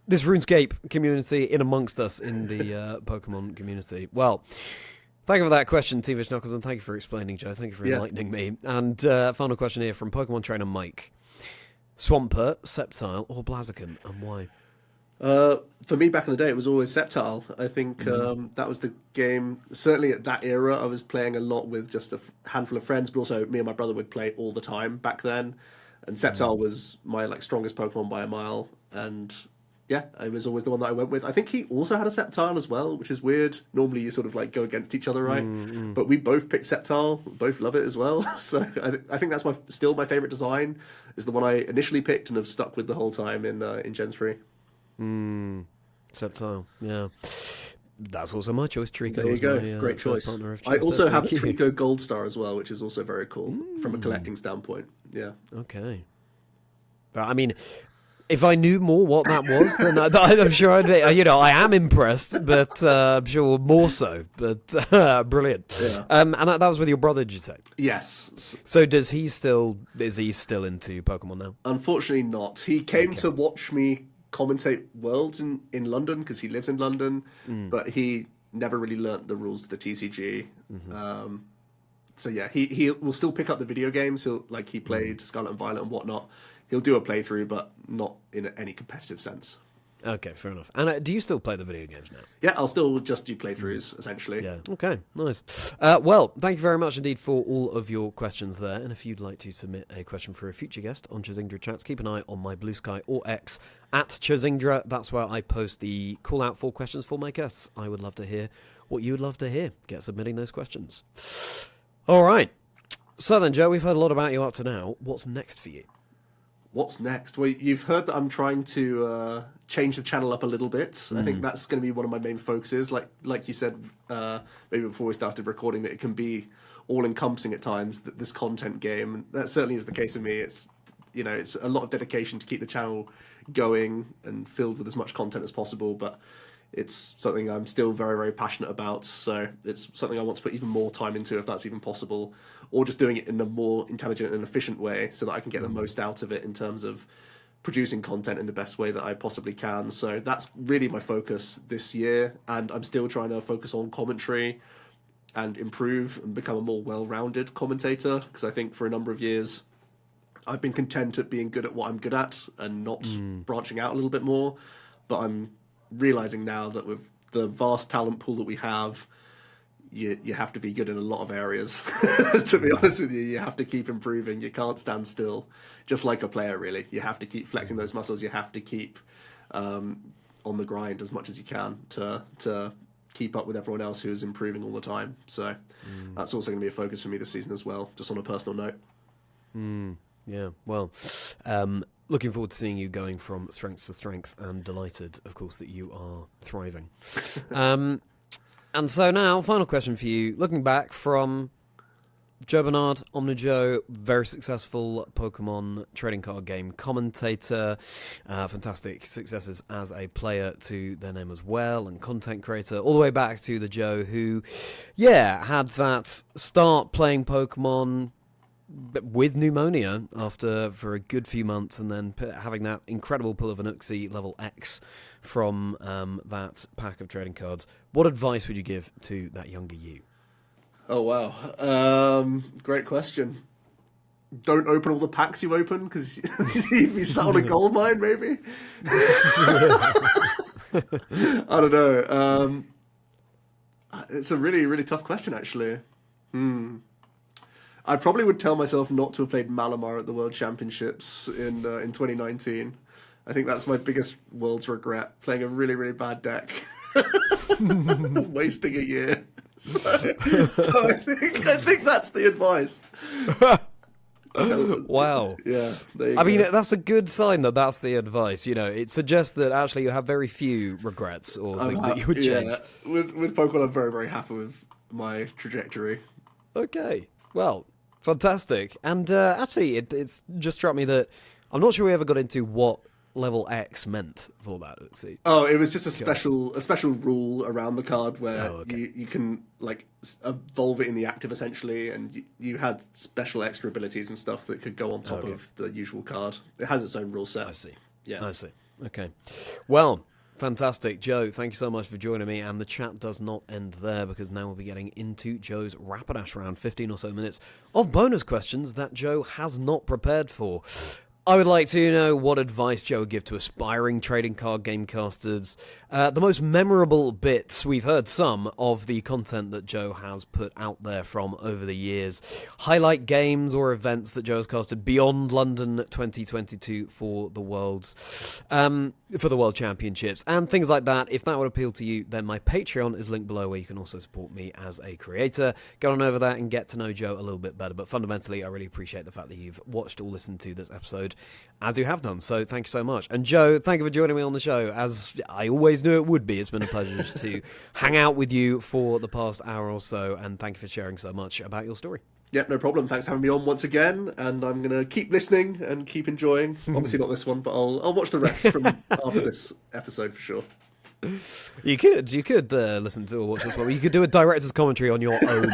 this RuneScape community in amongst us in the Pokemon community. Well, thank you for that question, T-Fish Knuckles, and thank you for explaining, Joe. Thank you for enlightening me. And final question here from Pokemon trainer Mike. Swampert, Sceptile, or Blaziken, and why? For me, back in the day, it was always Sceptile. I think that was the game. Certainly at that era, I was playing a lot with just a handful of friends, but also me and my brother would play all the time back then. And Sceptile was my strongest Pokemon by a mile. And yeah, it was always the one that I went with. I think he also had a Sceptile as well, which is weird. Normally you sort of go against each other, right? But we both picked Sceptile, both love it as well. So I think that's still my favorite design, is the one I initially picked and have stuck with the whole time in Gen 3. Sceptile, yeah. That's also my choice, Trico. There you go, great choice. I also have a Trico Gold Star as well, which is also very cool from a collecting standpoint. Yeah. Okay. But I mean, if I knew more what that was, then I'm sure I'd be, I am impressed, but I'm sure more so. But brilliant. Yeah. And that was with your brother, did you say? Yes. So is he still into Pokemon now? Unfortunately not. He came to watch me commentate Worlds in London, because he lives in London, but he never really learnt the rules to the TCG. So yeah, he will still pick up the video games. He played Scarlet and Violet and whatnot. He'll do a playthrough, but not in any competitive sense. Okay, fair enough. And do you still play the video games now? Yeah, I'll still just do playthroughs, essentially. Yeah. Okay, nice. Well, thank you very much indeed for all of your questions there. And if you'd like to submit a question for a future guest on Chazingdra Chats, keep an eye on my Blue Sky or X at Chazingdra. That's where I post the call out for questions for my guests. I would love to hear what you would love to hear. Get submitting those questions. All right. So then, Joe, we've heard a lot about you up to now. What's next for you? What's next? Well, you've heard that I'm trying to change the channel up a little bit. I think that's going to be one of my main focuses. Like you said, maybe before we started recording, that it can be all-encompassing at times, this content game. And that certainly is the case with me. It's a lot of dedication to keep the channel going and filled with as much content as possible, but it's something I'm still very, very passionate about. So it's something I want to put even more time into, if that's even possible, or just doing it in a more intelligent and efficient way so that I can get the most out of it in terms of producing content in the best way that I possibly can. So that's really my focus this year. And I'm still trying to focus on commentary and improve and become a more well-rounded commentator, because I think for a number of years I've been content at being good at what I'm good at and not branching out a little bit more. But I'm realizing now that with the vast talent pool that we have, you have to be good in a lot of areas. To be honest with you, you have to keep improving. You can't stand still, just like a player, really. You have to keep flexing those muscles. You have to keep on the grind as much as you can to keep up with everyone else who is improving all the time. So that's also going to be a focus for me this season as well, just on a personal note. Yeah, well, looking forward to seeing you going from strength to strength, and delighted, of course, that you are thriving. And so now, final question for you. Looking back from Joe Bernard, OmniJoe, very successful Pokemon trading card game commentator, fantastic successes as a player to their name as well, and content creator, all the way back to the Joe who, had that start playing Pokemon with pneumonia for a good few months, and then having that incredible pull of an Uxie level X from that pack of trading cards. What advice would you give to that younger you? Oh, wow. Great question. Don't open all the packs you open, because you'd be sat on a gold mine, maybe? I don't know. It's a really, really tough question, actually. I probably would tell myself not to have played Malamar at the World Championships in 2019. I think that's my biggest Worlds regret, playing a really, really bad deck. Wasting a year. So I think that's the advice. Wow. Yeah, there you I mean, go. that's a good sign that that's the advice. It suggests that actually you have very few regrets or things that you would change. Yeah, with Pokemon, I'm very, very happy with my trajectory. Okay. Well, fantastic. And actually, it's just struck me that I'm not sure we ever got into what level X meant for that. Let's see. Oh, it was just a special rule around the card where Oh, okay. you can like evolve it in the active essentially, and you had special extra abilities and stuff that could go on top of the usual card. It has its own rule set. I see. Yeah. I see. Okay. Well, fantastic. Joe, thank you so much for joining me. And the chat does not end there because now we'll be getting into Joe's Rapidash round, 15 or so minutes of bonus questions that Joe has not prepared for. I would like to know what advice Joe would give to aspiring trading card game casters. The most memorable bits, we've heard some of the content that Joe has put out there from over the years. Highlight games or events that Joe has casted beyond London 2022 for the World Championships and things like that. If that would appeal to you, then my Patreon is linked below where you can also support me as a creator. Go on over there and get to know Joe a little bit better. But fundamentally, I really appreciate the fact that you've watched or listened to this episode as you have done. So thank you so much. And Joe, thank you for joining me on the show. As I always knew it would be, it's been a pleasure to hang out with you for the past hour or so. And thank you for sharing so much about your story. Yep, no problem. Thanks for having me on once again, and I'm going to keep listening and keep enjoying. Obviously not this one, but I'll watch the rest from after this episode for sure. You could listen to or watch this one. You could do a director's commentary on your own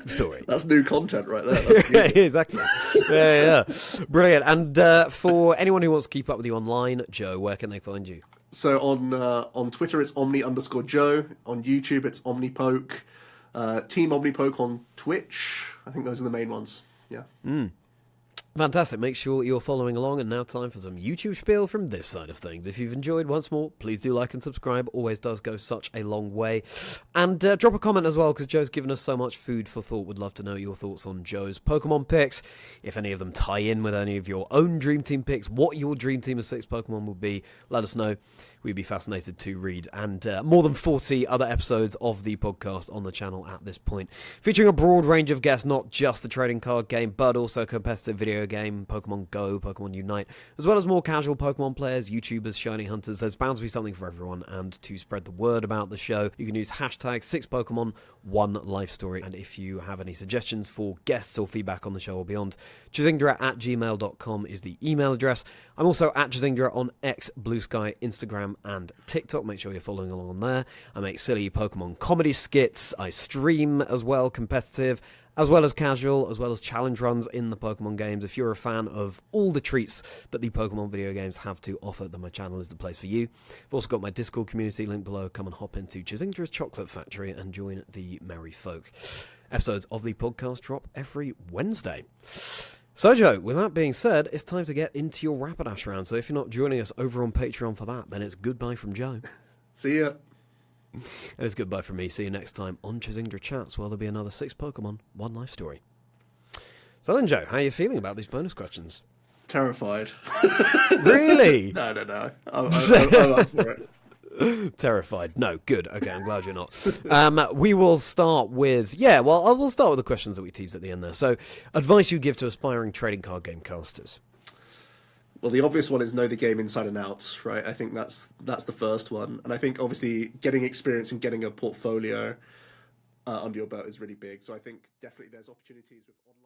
story. That's new content right there. That's Yeah, exactly. Yeah. Brilliant. And for anyone who wants to keep up with you online, Joe, where can they find you? So on Twitter it's Omni_Joe. On YouTube it's OmniPoke. Team OmniPoke on Twitch. I think those are the main ones. Yeah. Fantastic. Make sure you're following along. And now time for some YouTube spiel from this side of things. If you've enjoyed, once more, please do like and subscribe. Always does go such a long way. And drop a comment as well, because Joe's given us so much food for thought. Would love to know your thoughts on Joe's Pokemon picks. If any of them tie in with any of your own Dream Team picks, what your Dream Team of 6 Pokemon will be, let us know. We'd be fascinated to read. And more than 40 other episodes of the podcast on the channel at this point, featuring a broad range of guests, not just the trading card game, but also competitive video game, Pokemon Go, Pokemon Unite, as well as more casual Pokemon players, YouTubers, shiny hunters. There's bound to be something for everyone. And to spread the word about the show, you can use hashtag 6Pokemon, 1Lifestory. And if you have any suggestions for guests or feedback on the show or beyond, chazingdra@gmail.com is the email address. I'm also at Chazingdra on X, Blue Sky, Instagram, and TikTok. Make sure you're following along on there. I make silly Pokemon comedy skits. I stream as well, competitive, as well as casual, as well as challenge runs in the Pokemon games. If you're a fan of all the treats that the Pokemon video games have to offer, then my channel is the place for you. I've also got my Discord community link below. Come and hop into Chazingdra's Chocolate Factory and join the merry folk. Episodes of the podcast drop every Wednesday. So, Joe, with that being said, it's time to get into your Rapidash round. So if you're not joining us over on Patreon for that, then it's goodbye from Joe. See ya. And it's goodbye from me. See you next time on Chazingdra Chats, where there'll be another 6 Pokemon, 1 life story. So then, Joe, how are you feeling about these bonus questions? Terrified. Really? No. I'm up for it. Terrified. No, good. Okay, I'm glad you're not. We will start with... Yeah, well, we'll start with the questions that we teased at the end there. So, advice you give to aspiring trading card game casters. Well, the obvious one is know the game inside and out, right? I think that's the first one. And I think, obviously, getting experience and getting a portfolio under your belt is really big. So I think definitely there's opportunities with online...